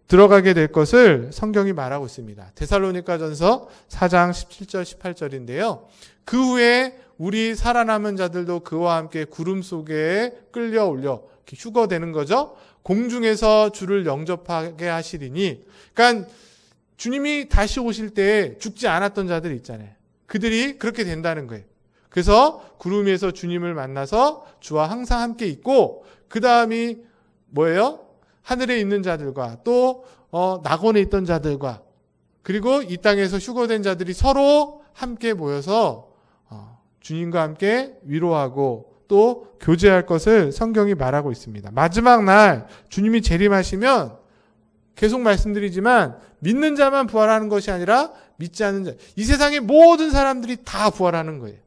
들어가게 될 것을 성경이 말하고 있습니다. 데살로니가전서 4장 17절 18절인데요. 그 후에 우리 살아남은 자들도 그와 함께 구름 속에 끌려올려 휴거되는 거죠. 공중에서 주를 영접하게 하시리니, 그러니까 주님이 다시 오실 때 죽지 않았던 자들 있잖아요. 그들이 그렇게 된다는 거예요. 그래서 구름 위에서 주님을 만나서 주와 항상 함께 있고, 그 다음이 뭐예요? 하늘에 있는 자들과 또 낙원에 있던 자들과 그리고 이 땅에서 휴거된 자들이 서로 함께 모여서 주님과 함께 위로하고 또 교제할 것을 성경이 말하고 있습니다. 마지막 날 주님이 재림하시면 계속 말씀드리지만 믿는 자만 부활하는 것이 아니라 믿지 않는 자, 이 세상의 모든 사람들이 다 부활하는 거예요.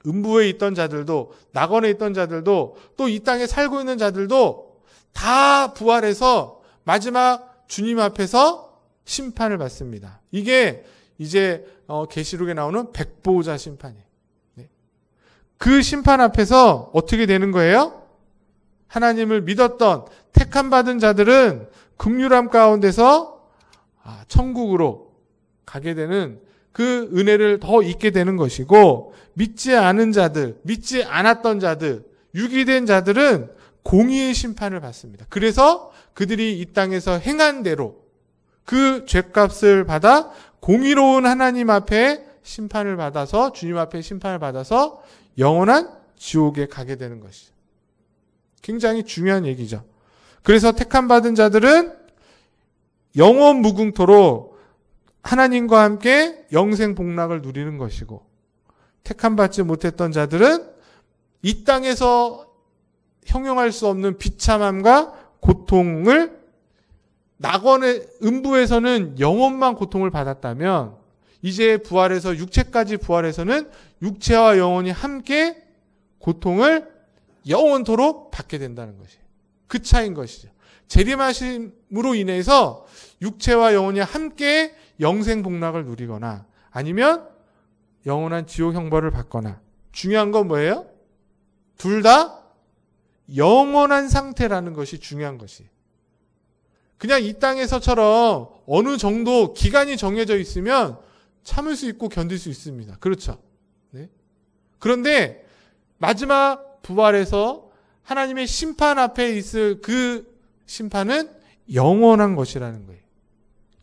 음부에 있던 자들도, 낙원에 있던 자들도, 또 이 땅에 살고 있는 자들도 다 부활해서 마지막 주님 앞에서 심판을 받습니다. 이게 이제 계시록에 나오는 백보자 심판이에요. 그 심판 앞에서 어떻게 되는 거예요? 하나님을 믿었던 택함 받은 자들은 긍휼함 가운데서 천국으로 가게 되는 그 은혜를 더 잊게 되는 것이고, 믿지 않은 자들, 믿지 않았던 자들, 유기된 자들은 공의의 심판을 받습니다. 그래서 그들이 이 땅에서 행한 대로 그 죄값을 받아 공의로운 하나님 앞에 심판을 받아서, 주님 앞에 심판을 받아서 영원한 지옥에 가게 되는 것이죠. 굉장히 중요한 얘기죠. 그래서 택함 받은 자들은 영원 무궁토록 하나님과 함께 영생 복락을 누리는 것이고, 택함 받지 못했던 자들은 이 땅에서 형용할 수 없는 비참함과 고통을, 낙원의 음부에서는 영혼만 고통을 받았다면 이제 부활해서 육체까지 부활해서는 육체와 영혼이 함께 고통을 영원토록 받게 된다는 것이에요. 그 차이인 것이죠. 재림하심으로 인해서 육체와 영혼이 함께 영생 복락을 누리거나 아니면 영원한 지옥 형벌을 받거나, 중요한 건 뭐예요? 둘 다 영원한 상태라는 것이 중요한 것이에요. 그냥 이 땅에서처럼 어느 정도 기간이 정해져 있으면 참을 수 있고 견딜 수 있습니다. 그렇죠? 네. 그런데 마지막 부활에서 하나님의 심판 앞에 있을 그 심판은 영원한 것이라는 거예요.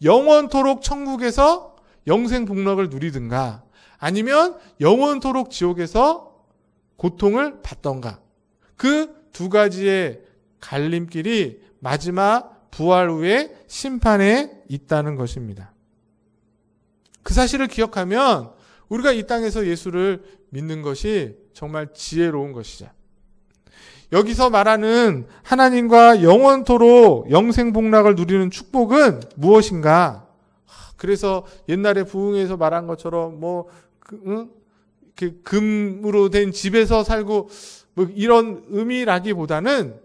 영원토록 천국에서 영생 복락을 누리든가 아니면 영원토록 지옥에서 고통을 받던가, 그 두 가지의 갈림길이 마지막 부활 후에 심판에 있다는 것입니다. 그 사실을 기억하면 우리가 이 땅에서 예수를 믿는 것이 정말 지혜로운 것이죠. 여기서 말하는 하나님과 영원토록 영생복락을 누리는 축복은 무엇인가? 그래서 옛날에 부흥에서 말한 것처럼 금으로 된 집에서 살고 뭐 이런 의미라기보다는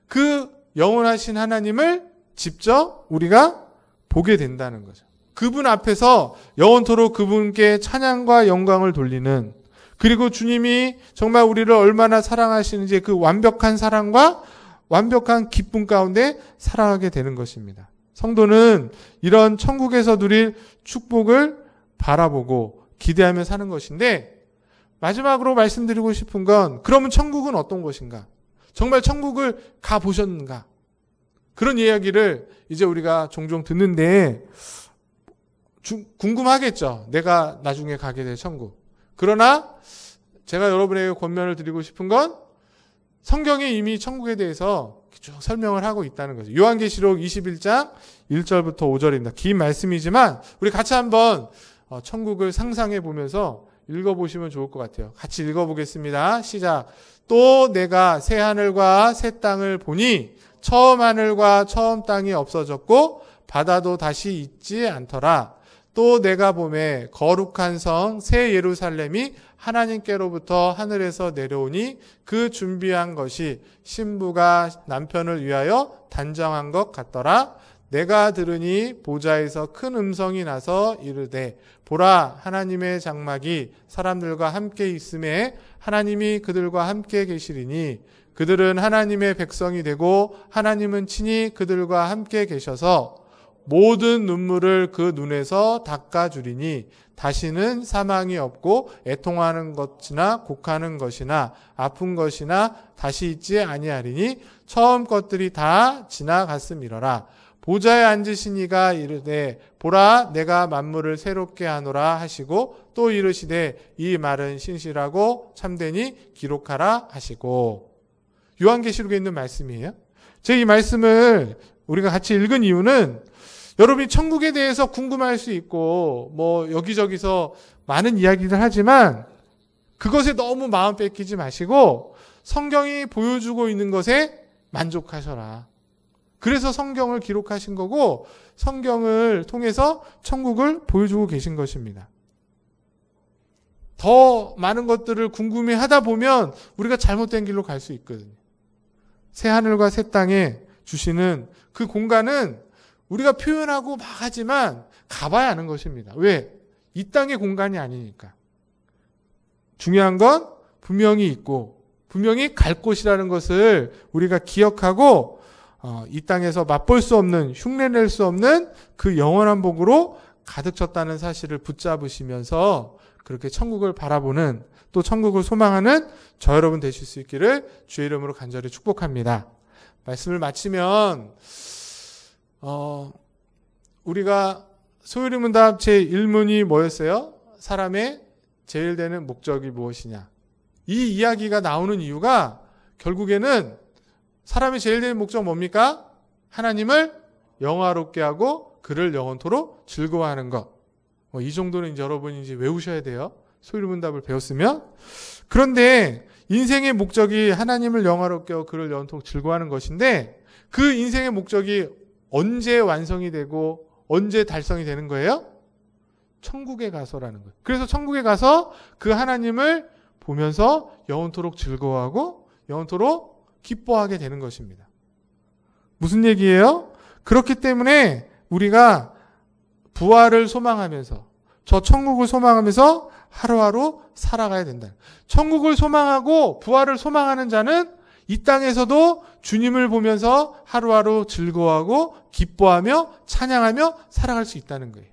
그 영원하신 하나님을 직접 우리가 보게 된다는 거죠. 그분 앞에서 영원토록 그분께 찬양과 영광을 돌리는, 그리고 주님이 정말 우리를 얼마나 사랑하시는지 그 완벽한 사랑과 완벽한 기쁨 가운데 살아가게 되는 것입니다. 성도는 이런 천국에서 누릴 축복을 바라보고 기대하며 사는 것인데, 마지막으로 말씀드리고 싶은 건, 그러면 천국은 어떤 것인가? 정말 천국을 가보셨는가? 그런 이야기를 이제 우리가 종종 듣는데 궁금하겠죠. 내가 나중에 가게 될 천국. 그러나 제가 여러분에게 권면을 드리고 싶은 건, 성경에 이미 천국에 대해서 쭉 설명을 하고 있다는 거죠. 요한계시록 21장 1절부터 5절입니다. 긴 말씀이지만 우리 같이 한번 천국을 상상해 보면서 읽어보시면 좋을 것 같아요. 같이 읽어보겠습니다. 시작. 또 내가 새 하늘과 새 땅을 보니 처음 하늘과 처음 땅이 없어졌고 바다도 다시 있지 않더라. 또 내가 보매 거룩한 성 새 예루살렘이 하나님께로부터 하늘에서 내려오니 그 준비한 것이 신부가 남편을 위하여 단정한 것 같더라. 내가 들으니 보좌에서 큰 음성이 나서 이르되 보라, 하나님의 장막이 사람들과 함께 있음에 하나님이 그들과 함께 계시리니 그들은 하나님의 백성이 되고 하나님은 친히 그들과 함께 계셔서 모든 눈물을 그 눈에서 닦아주리니 다시는 사망이 없고 애통하는 것이나 곡하는 것이나 아픈 것이나 다시 있지 아니하리니 처음 것들이 다 지나갔음이러라. 보좌에 앉으신 이가 이르되 보라, 내가 만물을 새롭게 하노라 하시고 또 이르시되 이 말은 신실하고 참되니 기록하라 하시고. 요한계시록에 있는 말씀이에요. 제가 이 말씀을 우리가 같이 읽은 이유는, 여러분이 천국에 대해서 궁금할 수 있고 뭐 여기저기서 많은 이야기를 하지만 그것에 너무 마음 뺏기지 마시고 성경이 보여주고 있는 것에 만족하셔라. 그래서 성경을 기록하신 거고 성경을 통해서 천국을 보여주고 계신 것입니다. 더 많은 것들을 궁금해하다 보면 우리가 잘못된 길로 갈 수 있거든요. 새 하늘과 새 땅에 주시는 그 공간은 우리가 표현하고 막 하지만 가봐야 하는 것입니다. 왜? 이 땅의 공간이 아니니까. 중요한 건 분명히 있고 분명히 갈 곳이라는 것을 우리가 기억하고 이 땅에서 맛볼 수 없는, 흉내낼 수 없는 그 영원한 복으로 가득 찼다는 사실을 붙잡으시면서 그렇게 천국을 바라보는, 또 천국을 소망하는 저 여러분 되실 수 있기를 주의 이름으로 간절히 축복합니다. 말씀을 마치면 우리가 소요리문답 제1문이 뭐였어요? 사람의 제일 되는 목적이 무엇이냐? 이 이야기가 나오는 이유가 결국에는 사람의 제일 되는 목적 뭡니까? 하나님을 영화롭게 하고 그를 영원토록 즐거워하는 것. 이 정도는 이제 여러분이 이제 외우셔야 돼요. 소요리문답을 배웠으면. 그런데 인생의 목적이 하나님을 영화롭게 하고 그를 영원토록 즐거워하는 것인데, 그 인생의 목적이 언제 완성이 되고 언제 달성이 되는 거예요? 천국에 가서라는 거예요. 그래서 천국에 가서 그 하나님을 보면서 영원토록 즐거워하고 영원토록 기뻐하게 되는 것입니다. 무슨 얘기예요? 그렇기 때문에 우리가 부활을 소망하면서, 저 천국을 소망하면서 하루하루 살아가야 된다. 천국을 소망하고 부활을 소망하는 자는 이 땅에서도 주님을 보면서 하루하루 즐거워하고 기뻐하며 찬양하며 살아갈 수 있다는 거예요.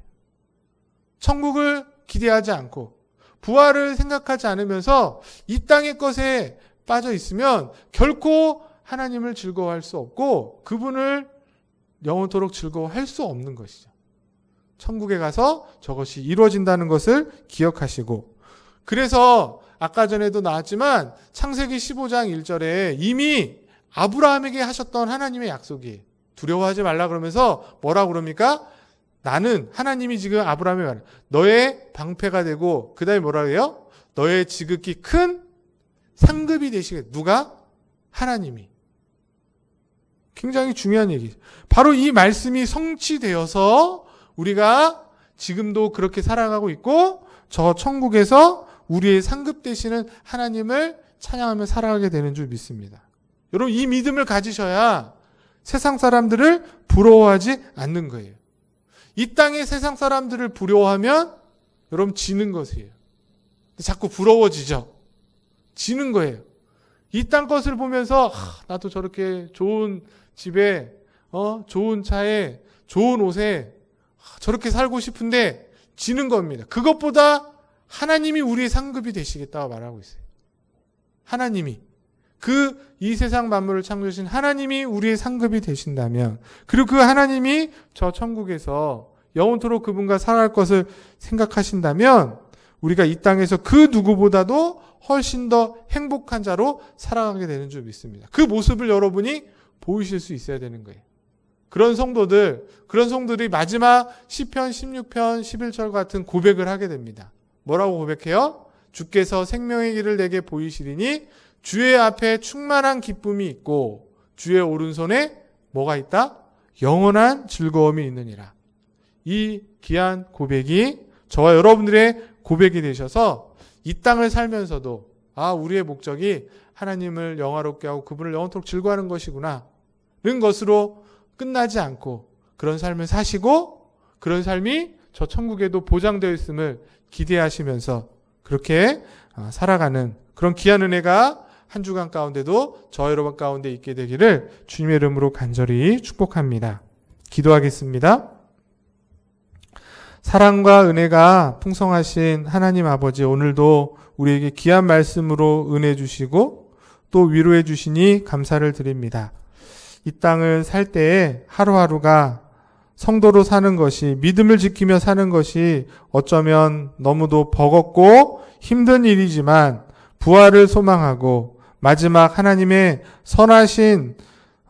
천국을 기대하지 않고 부활을 생각하지 않으면서 이 땅의 것에 빠져 있으면 결코 하나님을 즐거워할 수 없고 그분을 영원토록 즐거워할 수 없는 것이죠. 천국에 가서 저것이 이루어진다는 것을 기억하시고, 그래서 아까 전에도 나왔지만 창세기 15장 1절에 이미 아브라함에게 하셨던 하나님의 약속이, 두려워하지 말라 그러면서 뭐라고 그럽니까? 나는, 하나님이 지금 아브라함에 말해요. 너의 방패가 되고, 그 다음에 뭐라고 해요? 너의 지극히 큰 상급이 되시겠다. 누가? 하나님이. 굉장히 중요한 얘기죠. 바로 이 말씀이 성취되어서 우리가 지금도 그렇게 살아가고 있고 저 천국에서 우리의 상급 되시는 하나님을 찬양하며 살아가게 되는 줄 믿습니다. 여러분 이 믿음을 가지셔야 세상 사람들을 부러워하지 않는 거예요. 이 땅의 세상 사람들을 부러워하면 여러분 지는 것이에요. 자꾸 부러워지죠. 지는 거예요. 이 땅 것을 보면서 나도 저렇게 좋은 집에 좋은 차에 좋은 옷에 저렇게 살고 싶은데 지는 겁니다. 그것보다 하나님이 우리의 상급이 되시겠다고 말하고 있어요. 하나님이 이 세상 만물을 창조하신 하나님이 우리의 상급이 되신다면, 그리고 그 하나님이 저 천국에서 영원토록 그분과 살아갈 것을 생각하신다면 우리가 이 땅에서 그 누구보다도 훨씬 더 행복한 자로 살아가게 되는 줄 믿습니다. 그 모습을 여러분이 보이실 수 있어야 되는 거예요. 그런 성도들이 마지막 시편 16편 11절 같은 고백을 하게 됩니다. 뭐라고 고백해요? 주께서 생명의 길을 내게 보이시리니 주의 앞에 충만한 기쁨이 있고 주의 오른손에 뭐가 있다? 영원한 즐거움이 있느니라. 이 귀한 고백이 저와 여러분들의 고백이 되셔서 이 땅을 살면서도 우리의 목적이 하나님을 영화롭게 하고 그분을 영원토록 즐거워하는 것이구나 는 것으로 끝나지 않고 그런 삶을 사시고 그런 삶이 저 천국에도 보장되어 있음을 기대하시면서 그렇게 살아가는 그런 귀한 은혜가 한 주간 가운데도 저 여러분 가운데 있게 되기를 주님의 이름으로 간절히 축복합니다. 기도하겠습니다. 사랑과 은혜가 풍성하신 하나님 아버지, 오늘도 우리에게 귀한 말씀으로 은혜 주시고 또 위로해 주시니 감사를 드립니다. 이 땅을 살 때에 하루하루가 성도로 사는 것이, 믿음을 지키며 사는 것이 어쩌면 너무도 버겁고 힘든 일이지만 부활을 소망하고 마지막 하나님의 선하신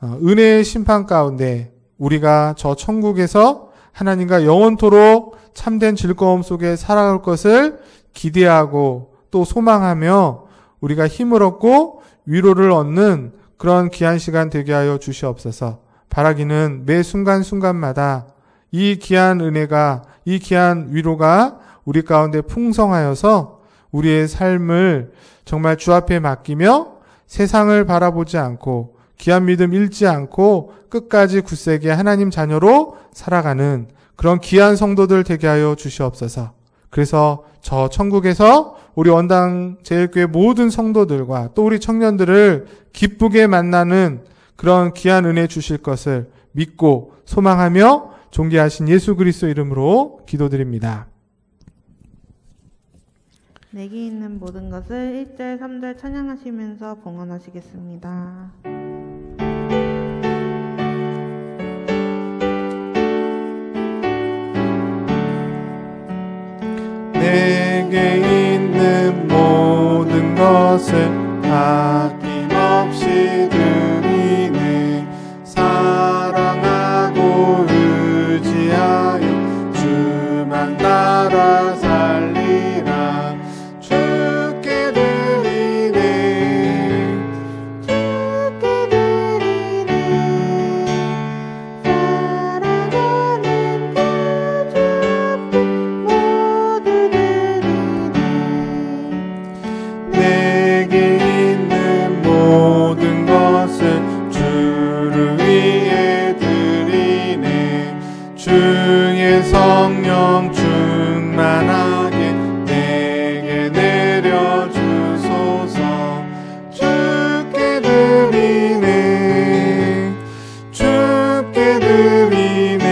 은혜의 심판 가운데 우리가 저 천국에서 하나님과 영원토록 참된 즐거움 속에 살아갈 것을 기대하고 또 소망하며 우리가 힘을 얻고 위로를 얻는 그런 귀한 시간 되게 하여 주시옵소서. 바라기는 매 순간순간마다 이 귀한 은혜가, 이 귀한 위로가 우리 가운데 풍성하여서 우리의 삶을 정말 주 앞에 맡기며 세상을 바라보지 않고 귀한 믿음 잃지 않고 끝까지 굳세게 하나님 자녀로 살아가는 그런 귀한 성도들 되게 하여 주시옵소서. 그래서 저 천국에서 우리 원당 제일교회 모든 성도들과 또 우리 청년들을 기쁘게 만나는 그런 귀한 은혜 주실 것을 믿고 소망하며 존귀하신 예수 그리스도 이름으로 기도드립니다. 내게 있는 모든 것을 1절 3절 찬양하시면서 봉헌하시겠습니다. 내게 있는 모든 것을 아낌없이 드리네. 사랑하고 의지하여 주만 따라 살리라. 주께 드리네. 주께 드리네. 사랑하는 그 주 앞에 모두 드리네. 내게 있는 모든 것을 주를 위해 드리네. 주의 성령 충만하게 내게 내려주소서. 주께 드리네. 주께 드리네.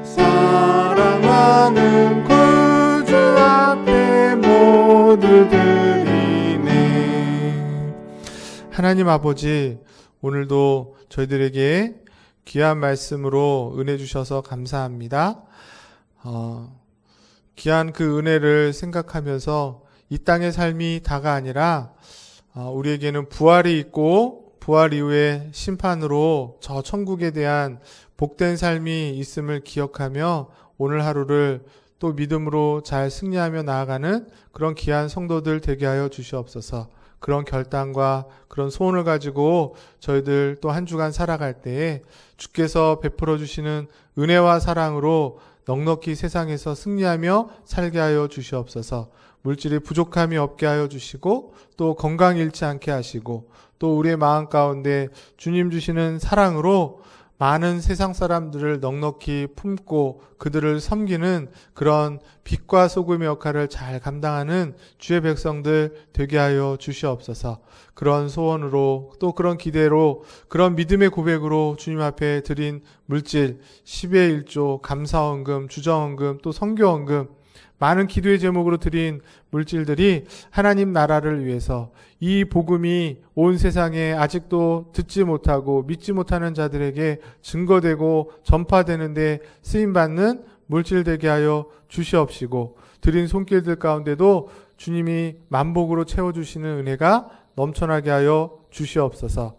사랑하는 구주 앞에 모두 드리네. 하나님 아버지, 오늘도 저희들에게 귀한 말씀으로 은혜 주셔서 감사합니다. 귀한 그 은혜를 생각하면서 이 땅의 삶이 다가 아니라 우리에게는 부활이 있고 부활 이후의 심판으로 저 천국에 대한 복된 삶이 있음을 기억하며 오늘 하루를 또 믿음으로 잘 승리하며 나아가는 그런 귀한 성도들 되게 하여 주시옵소서. 그런 결단과 그런 소원을 가지고 저희들 또 한 주간 살아갈 때에 주께서 베풀어 주시는 은혜와 사랑으로 넉넉히 세상에서 승리하며 살게 하여 주시옵소서. 물질이 부족함이 없게 하여 주시고 또 건강 잃지 않게 하시고 또 우리의 마음 가운데 주님 주시는 사랑으로 많은 세상 사람들을 넉넉히 품고 그들을 섬기는 그런 빛과 소금의 역할을 잘 감당하는 주의 백성들 되게 하여 주시옵소서. 그런 소원으로 또 그런 기대로 그런 믿음의 고백으로 주님 앞에 드린 물질 10의 1조 감사원금 주정원금 또 선교원금 많은 기도의 제목으로 드린 물질들이 하나님 나라를 위해서 이 복음이 온 세상에 아직도 듣지 못하고 믿지 못하는 자들에게 증거되고 전파되는데 쓰임받는 물질 되게 하여 주시옵시고 드린 손길들 가운데도 주님이 만복으로 채워주시는 은혜가 넘쳐나게 하여 주시옵소서.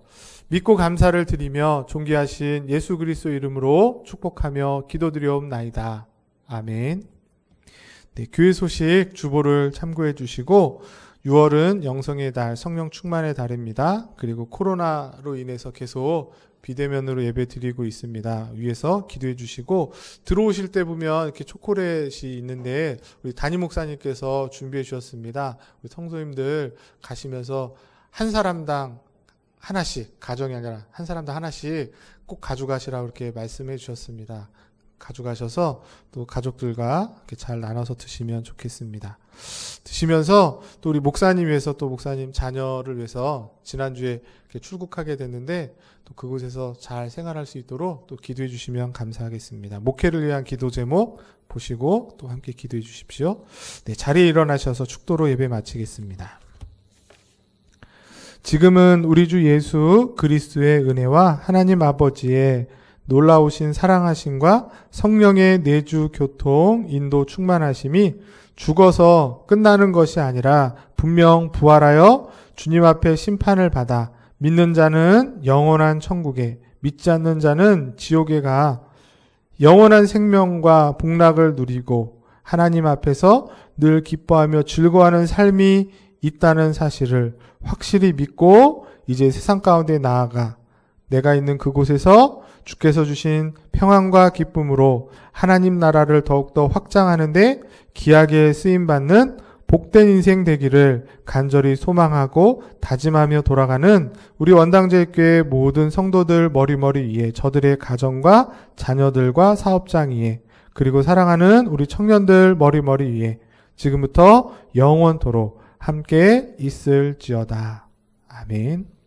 믿고 감사를 드리며 존귀하신 예수 그리스도 이름으로 축복하며 기도드리옵나이다. 아멘. 네, 교회 소식 주보를 참고해 주시고 6월은 영성의 달, 성령 충만의 달입니다. 그리고 코로나로 인해서 계속 비대면으로 예배 드리고 있습니다. 위에서 기도해 주시고 들어오실 때 보면 이렇게 초콜릿이 있는데 우리 담임 목사님께서 준비해 주셨습니다. 우리 성도님들 가시면서 한 사람당 하나씩, 가정이 아니라 한 사람당 하나씩 꼭 가져가시라고 이렇게 말씀해 주셨습니다. 가져가셔서 또 가족들과 이렇게 잘 나눠서 드시면 좋겠습니다. 드시면서 또 우리 목사님 위해서 또 목사님 자녀를 위해서 지난주에 이렇게 출국하게 됐는데 또 그곳에서 잘 생활할 수 있도록 또 기도해 주시면 감사하겠습니다. 목회를 위한 기도 제목 보시고 또 함께 기도해 주십시오. 네, 자리에 일어나셔서 축도로 예배 마치겠습니다. 지금은 우리 주 예수 그리스도의 은혜와 하나님 아버지의 놀라우신 사랑하심과 성령의 내주 교통 인도 충만하심이 죽어서 끝나는 것이 아니라 분명 부활하여 주님 앞에 심판을 받아 믿는 자는 영원한 천국에 믿지 않는 자는 지옥에 가 영원한 생명과 복락을 누리고 하나님 앞에서 늘 기뻐하며 즐거워하는 삶이 있다는 사실을 확실히 믿고 이제 세상 가운데 나아가 내가 있는 그곳에서 주께서 주신 평안과 기쁨으로 하나님 나라를 더욱더 확장하는데 귀하게 쓰임받는 복된 인생 되기를 간절히 소망하고 다짐하며 돌아가는 우리 원당제일교회 모든 성도들 머리머리 위에 저들의 가정과 자녀들과 사업장 위에 그리고 사랑하는 우리 청년들 머리머리 위에 지금부터 영원토록 함께 있을지어다. 아멘.